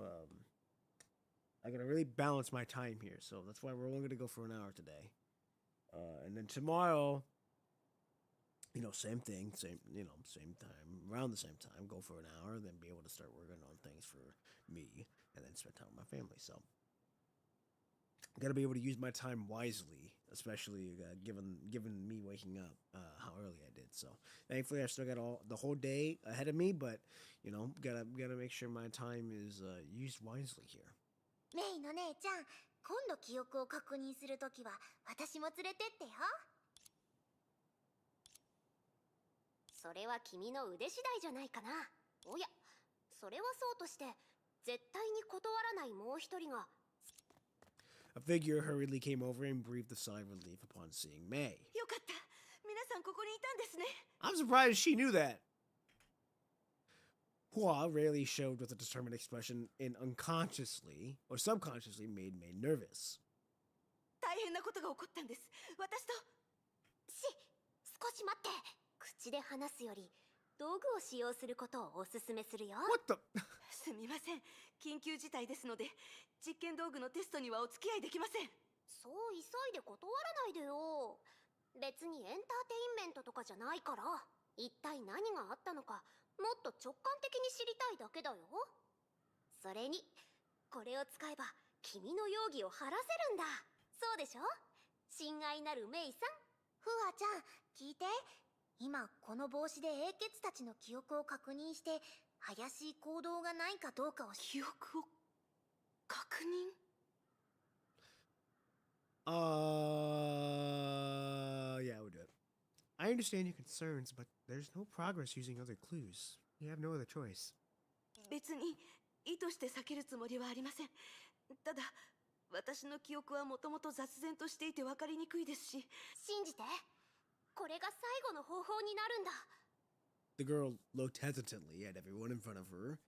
I gotta really balance my time here, so that's why we're only gonna go for an hour today. And then tomorrow, you know, same thing, same time, around the same time, go for an hour, then be able to start working on things for me, and then spend time with my family. So, gotta be able to use my time wisely, especially given me waking up how early I did. So, thankfully, I still got the whole day ahead of me, but you know, gotta make sure my time is used wisely here. メイの姉ちゃん、今度記憶を確認するときは私も連れてってよ。それは君の腕次第じゃないかな。おや、それはそうとして絶対に断らないもう一人が。A figure hurriedly came over and breathed a sigh of relief upon seeing May. よかった。皆さんここにいたんですね。 I'm surprised she knew that. Hua rarely showed with a determined expression and unconsciously or subconsciously made May nervous. 大変なことが起こったんです。私と。少し待って。口で話すより道具を使用することをおすすめするよ。 What the? すみません。緊急事態ですので、実験道具のテストにはお付き合いできません。そう急いで断らないでよ。別にエンターテインメントとかじゃないから、一体何があったのかもっと直感的に知りたいだけだよ。それにこれを使えば君の容疑を晴らせるんだ。そうでしょ？親愛なるメイさん。フワちゃん、聞いて。今この帽子で英傑たちの記憶を確認して怪しい行動がないかどうかを記憶を確認。Yeah, we'll do it. I understand your concerns, but there's no progress using other clues. You have no other choice. 別に意図して避けるつもりはありません。ただ私の記憶はもともと雑然としていて分かりにくいですし。信じて。これが最後の方法になるんだ。 The girl looked hesitantly at everyone in front of her.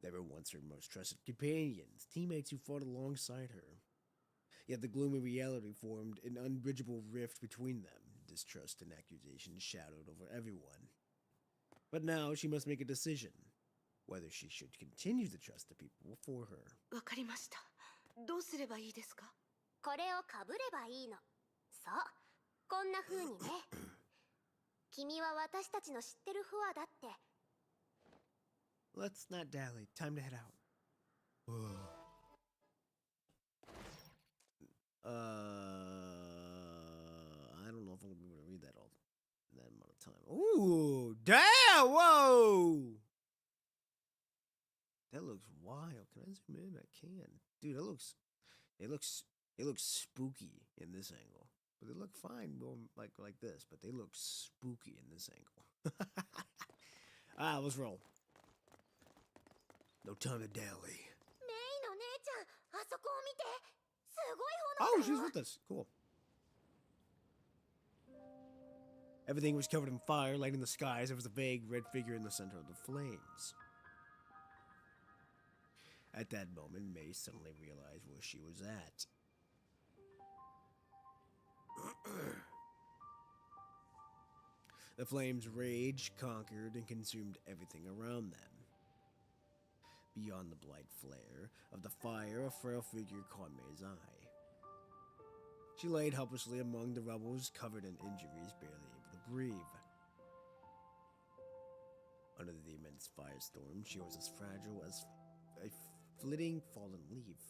They were once her most trusted companions, teammates who fought alongside her. Yet the gloomy reality formed an unbridgeable rift between them. Distrust and accusation shadowed over everyone. But now she must make a decision, whether she should continue to trust the people before her. わかりました。どうすればいいですか？これをかぶればいいの。そう。こんな風にね。君は私たちの知ってるフワだって。 Let's not dally. Time to head out. I don't know if I'm gonna be able to read that all in that amount of time. Ooh, damn! Whoa! That looks wild. Can I zoom in? I can. Dude, that looks. It looks spooky in this angle. But they look fine going like this, but they look spooky in this angle. Let's roll. No time to dally. メイの姉ちゃん、あそこを見て。すごい炎だ Oh, よ。 she's with us. Cool. Everything was covered in fire, lighting the skies. There was a vague red figure in the center of the flames. At that moment, May suddenly realized where she was at. The flames raged, conquered, and consumed everything around them. Beyond the bright flare of the fire, a frail figure caught May's eye. She laid helplessly among the rubbles, covered in injuries, barely able to breathe. Under the immense firestorm, she was as fragile as a flitting fallen leaf.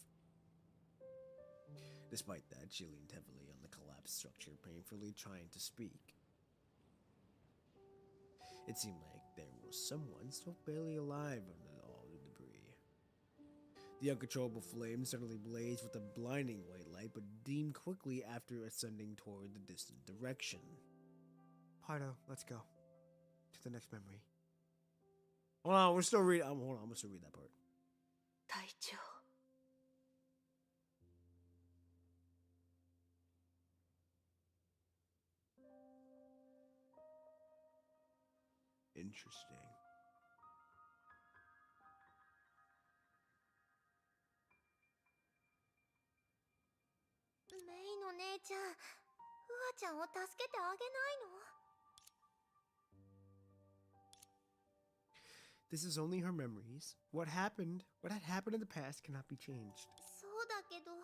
Despite that, she leaned heavily on the collapsed structure, painfully trying to speak. It seemed like there was someone still barely alive under all the debris. The uncontrollable flames suddenly blazed with a blinding white light, but deemed quickly after ascending toward the distant direction. Pardo, let's go to the next memory. Hold on, we're still reading. Hold on, I'm gonna still read that part. 隊長 Interesting. メイの姉ちゃん、フワちゃんを助けてあげないの？ This is only her memories. What had happened in the past cannot be changed. そうだけど、で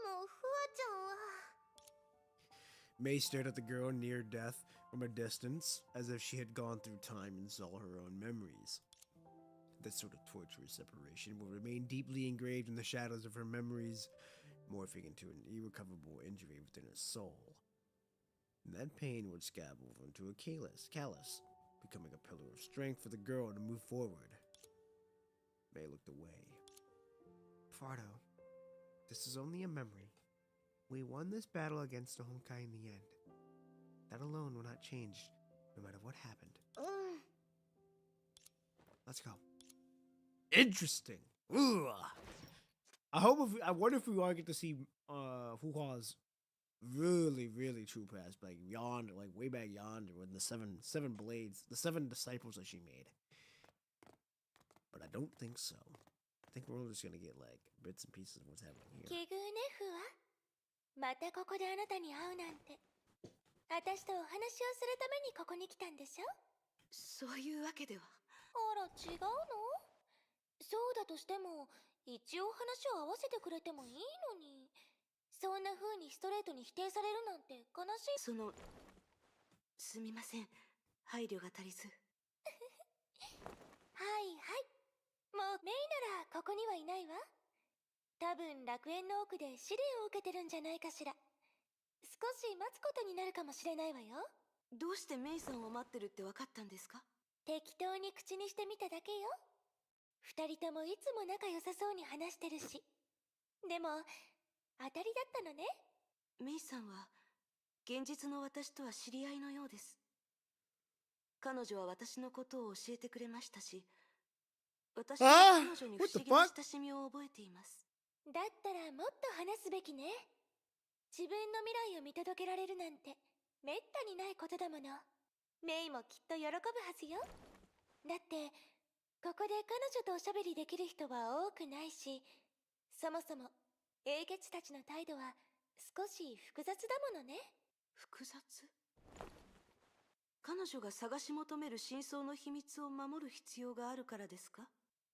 もフワちゃんは。 May stared at the girl near death from a distance, as if she had gone through time and saw her own memories. That sort of torturous separation will remain deeply engraved in the shadows of her memories, morphing into an irrecoverable injury within her soul. And that pain would scab over into a callus, becoming a pillar of strength for the girl to move forward. May looked away. Fardo, this is only a memory. We won this battle against the Honkai in the end. That alone will not change, no matter what happened. うん。 Let's go. Interesting. Ooh. I wonder if we all get to see Fuhua's really true past, like yonder, like way back yonder, with the seven blades, the 7 disciples that she made. But I don't think so. I think we're all just gonna get like bits and pieces of what's happening 奇 here. 遇ねフワまたここであなたに会うなんて私とお話をするためにここに来たんでしょそういうわけでは。あら違うのそうだとしても一応話を合わせてくれてもいいのにそんな風にストレートに否定されるなんて悲しいすみません。配慮が足りず。はいはいもうメイならここにはいないわ多分楽園の奥で試練を受けてるんじゃないかしら少し待つことになるかもしれないわよどうしてメイさんを待ってるって分かったんですか？適当に口にしてみただけよ二人ともいつも仲良さそうに話してるしでも当たりだったのねメイさんは現実の私とは知り合いのようです。彼女は私のことを教えてくれましたし、私は彼女に不思議な親しみを覚えています。だったらもっと話すべきね自分の未来を見届けられるなんてめったにないことだものメイもきっと喜ぶはずよだってここで彼女とおしゃべりできる人は多くないしそもそも英傑たちの態度は少し複雑だものね複雑？彼女が探し求める真相の秘密を守る必要があるからですか？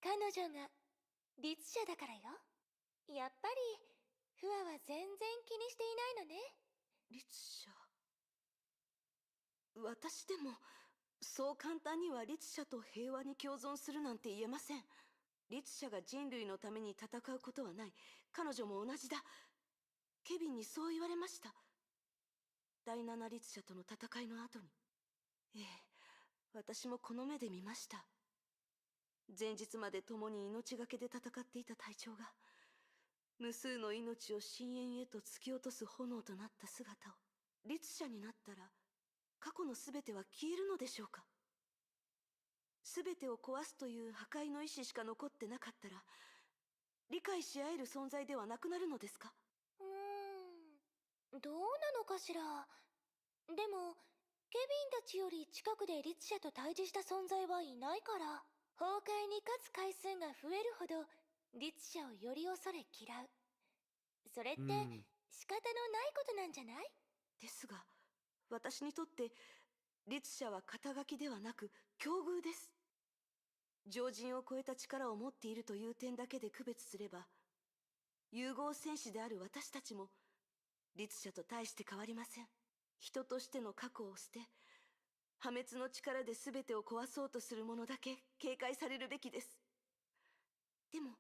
彼女が律者だからよやっぱりフワは全然気にしていないのね律者。私でもそう簡単には律者と平和に共存するなんて言えません。律者が人類のために戦うことはない。彼女も同じだ。ケビンにそう言われました。第7律者との戦いの後に。ええ、私もこの目で見ました。前日まで共に命がけで戦っていた隊長が無数の命を深淵へと突き落とす炎となった姿を。律者になったら過去の全ては消えるのでしょうか？全てを壊すという破壊の意志しか残ってなかったら理解し合える存在ではなくなるのですか？どうなのかしらでもケビンたちより近くで律者と対峙した存在はいないから崩壊に勝つ回数が増えるほど律者をより恐れ嫌うそれって仕方のないことなんじゃない？ですが私にとって律者は肩書きではなく境遇です。常人を超えた力を持っているという点だけで区別すれば融合戦士である私たちも律者と大して変わりません。人としての過去を捨て破滅の力で全てを壊そうとする者だけ警戒されるべきです。でも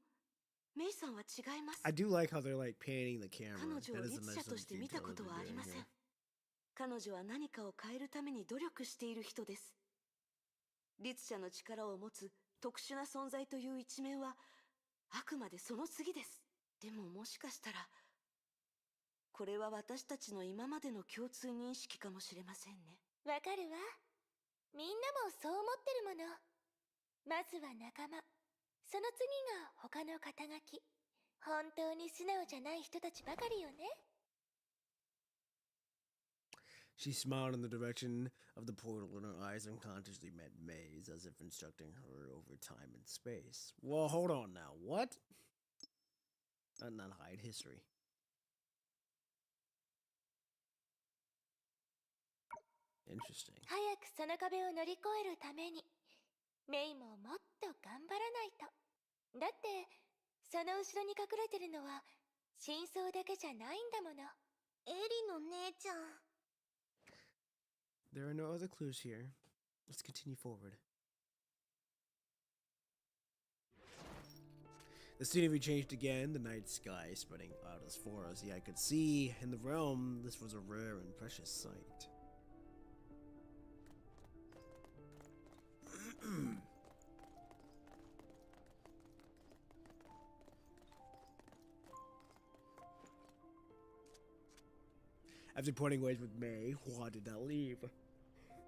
メイさんは違います。 I do like how they're like panning the camera. 彼女を That is a 律 nice 者と little して見た detail こ that と they're はあり doing ません。 here. 彼女は何かを変えるために努力している人です。律者の力を持つ特殊な存在という一面はあくまでその次です。でももしかしたらこれは私たちの今までの共通認識かもしれませんね。わかるわ。みんなもそう思ってるもの。まずは仲間。その次が他の肩書き。本当に素直じゃない人たちばかりよね。She smiled in the direction of the portal, and her eyes unconsciously met May's, as if instructing her over time and space. Well, hold on now. What? Not hide history. Interesting. 早くその壁を乗り越えるために、メイももっと頑張らないと。だって、その後ろに隠れてるのは、真相だけじゃないんだもの。エリの姉ちゃん。There are no other clues here. Let's continue forward. The scenery changed again, the night sky spreading out as far as the eye could see. In the realm, this was a rare and precious sight. After parting ways with May, Hua did not leave.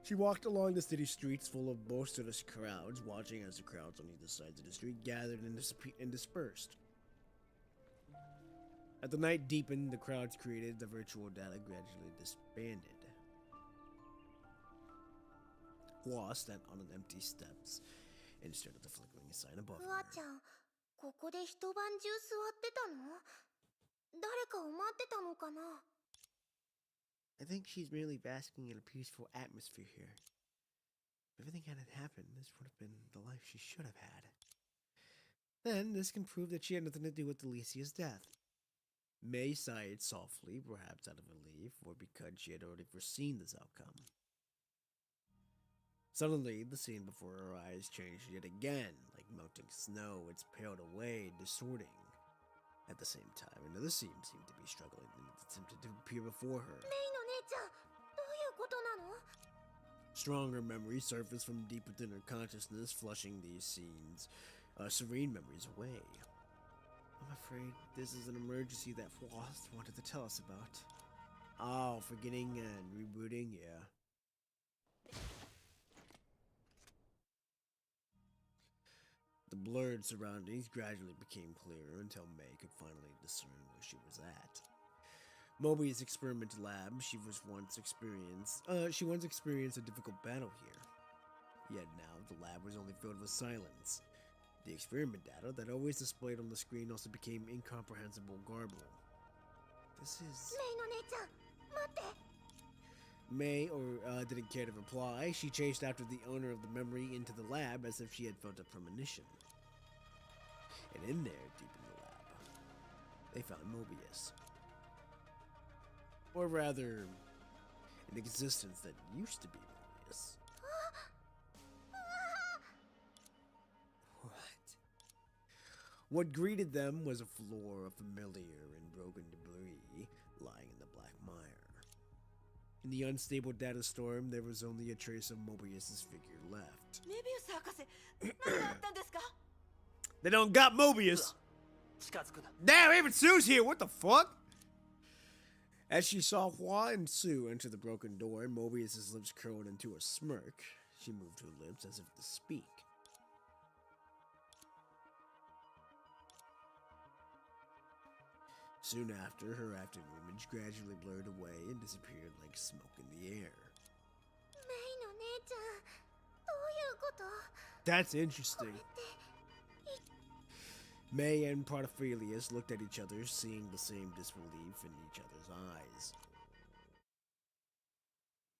She walked along the city streets full of boisterous crowds, watching as the crowds on either sides of the street gathered and dispersed. As the night deepened, the crowds created, the virtual data gradually disbanded. Hua sat on an empty steps and stared at the flickering sign above フワ her. ちゃん、ここで一晩中座ってたの？誰かを待ってたのかな？ I think she's merely basking in a peaceful atmosphere here. If everything hadn't happened, this would have been the life she should have had. Then, this can prove that she had nothing to do with Elysia's death. May sighed softly, perhaps out of relief, or because she had already foreseen this outcome. Suddenly, the scene before her eyes changed yet again. Like melting snow, it's paled away, distorting. At the same time, another scene seemed to be struggling and attempted to appear before her. メイの姉ちゃん、どういうことなの？ Stronger memories surfaced from deep within her consciousness, flushing these scenes, serene memories away. I'm afraid this is an emergency that Frost wanted to tell us about. Oh, forgetting and rebooting, yeah. The blurred surroundings gradually became clearer until May could finally discern where she was at. Mobius' experimental lab, she once experienced a difficult battle here. Yet now, the lab was only filled with silence. The experiment data that always displayed on the screen also became incomprehensible garble. This is... メイの姉ちゃん、待って。 May didn't care to reply. She chased after the owner of the memory into the lab as if she had felt a premonition. And in there, deep in the lab, they found Mobius. Or rather, an existence that used to be Mobius. What greeted them was a floor of familiar and broken debris lying in the black mire. In the unstable data storm, there was only a trace of Mobius's figure left. メビウス博士、何があったんですか？ They don't got Mobius! 近づくな。 Damn, even Sue's here! What the fuck? As she saw Hua and Sue enter the broken door, Mobius's lips curled into a smirk. She moved her lips as if to speak. Soon after, her afternoon image gradually blurred away and disappeared like smoke in the air. メイの姉ちゃん、どういうこと？ That's interesting. May and Protophilius looked at each other, seeing the same disbelief in each other's eyes.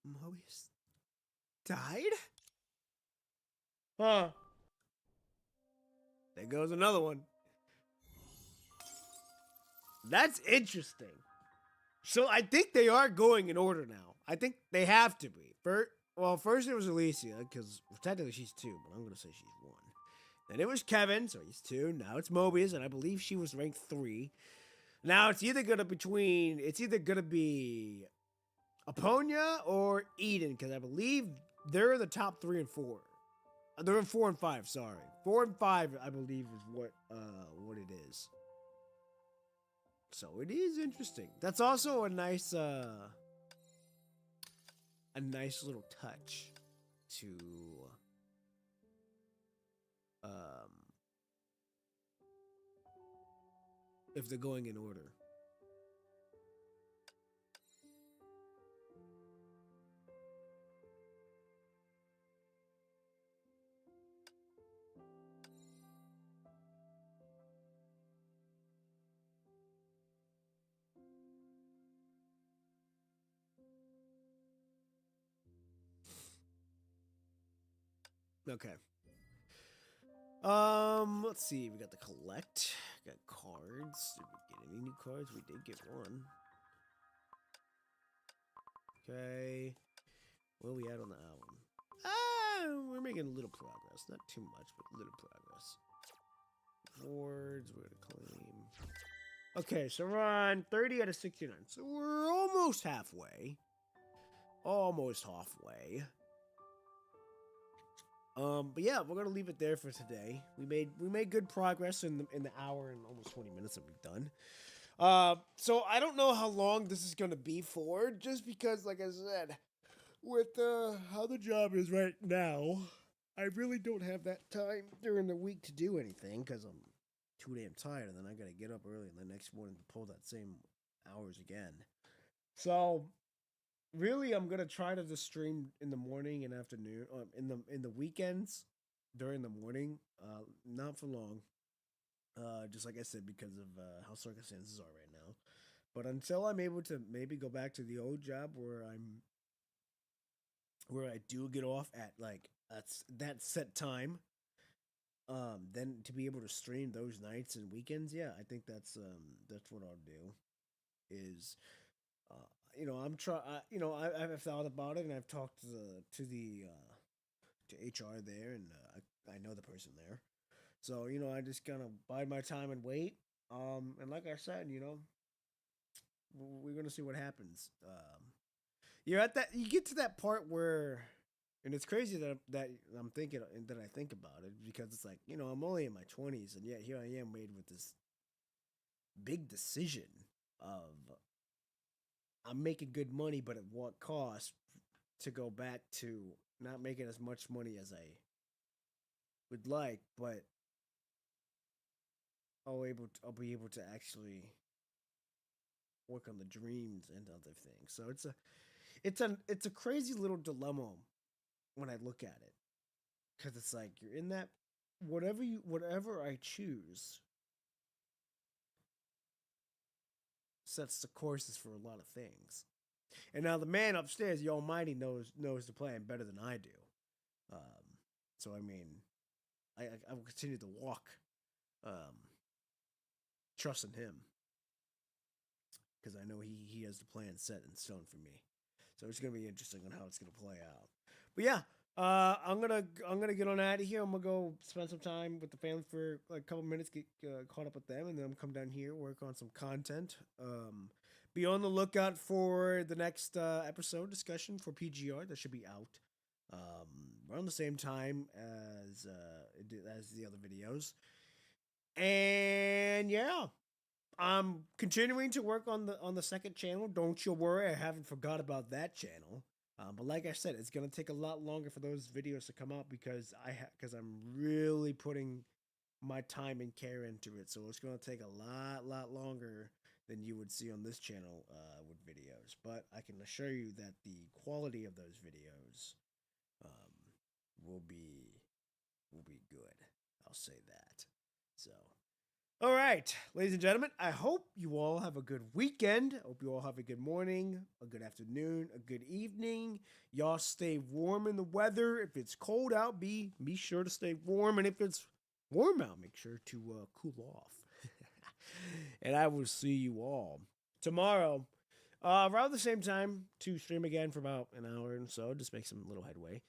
Mobius died? Huh. There goes another one. That's interesting. So I think they are going in order now. I think they have to be. First it was Elysia, because technically she's 2, but I'm going to say she's 1. Then it was Kevin, so he's 2. Now it's Mobius, and I believe she was ranked 3. Now it's either going to be Aponia or Eden, because I believe they're the top 3 and 4. They're in 4 and 5, sorry. 4 and 5, I believe, is what it is. So it is interesting. That's also a nice little touch to if they're going in order. Okay. Let's see. We got the collect. Got cards. Did we get any new cards? We did get one. Okay. Where are we at on the album? We're making a little progress. Not too much, but little progress. Rewards. We're gonna claim. Okay, so we're on 30 out of 69. So we're almost halfway. Almost halfway. But yeah, we're gonna leave it there for today. We made good progress in the hour and almost 20 minutes that we've done. So I don't know how long this is gonna be for, just because, like I said, with how the job is right now, I really don't have that time during the week to do anything because I'm too damn tired, and then I gotta get up early and the next morning to pull that same hours again. So really, I'm gonna try to just stream in the morning and afternoon, in the weekends during the morning. Not for long. Just like I said, because of how circumstances are right now. But until I'm able to maybe go back to the old job where I do get off at like that set time, then to be able to stream those nights and weekends, yeah, I think that's what I'll do. Is I'm trying. I've thought about it, and I've talked to HR there, and I know the person there. So I just kind of bide my time and wait. And like I said, we're gonna see what happens. You're at that. You get to that part where, and it's crazy that I'm thinking that I think about it because it's like I'm only in my 20s, and yet here I am made with this big decision of I'm making good money, but at what cost to go back to not making as much money as I would like, but I'll be able to actually work on the dreams and other things. So it's a crazy little dilemma when I look at it, because it's like you're in that whatever I choose sets the courses for a lot of things. And now the man upstairs, the Almighty, knows the plan better than I do. So I mean, I will continue to walk, trusting him, because I know he has the plan set in stone for me. So it's gonna be interesting on how it's gonna play out. But yeah, I'm gonna get on out of here. I'm gonna go spend some time with the family for like a couple minutes, get caught up with them, and then I'm come down here, work on some content. Be on the lookout for the next episode discussion for PGR that should be out around the same time as the other videos. And yeah, I'm continuing to work on the second channel. Don't you worry, I haven't forgot about that channel. But like I said, it's gonna take a lot longer for those videos to come out because I'm really putting my time and care into it. So it's gonna take a lot longer than you would see on this channel with videos. But I can assure you that the quality of those videos will be good. I'll say that. So. All right, ladies and gentlemen, I hope you all have a good weekend. I hope you all have a good morning, a good afternoon, a good evening. Y'all stay warm in the weather. If it's cold out, be sure to stay warm. And if it's warm out, make sure to cool off. And I will see you all tomorrow around the same time to stream again for about an hour and so. Just make some little headway.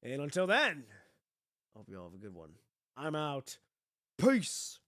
And until then, I hope you all have a good one. I'm out. Peace.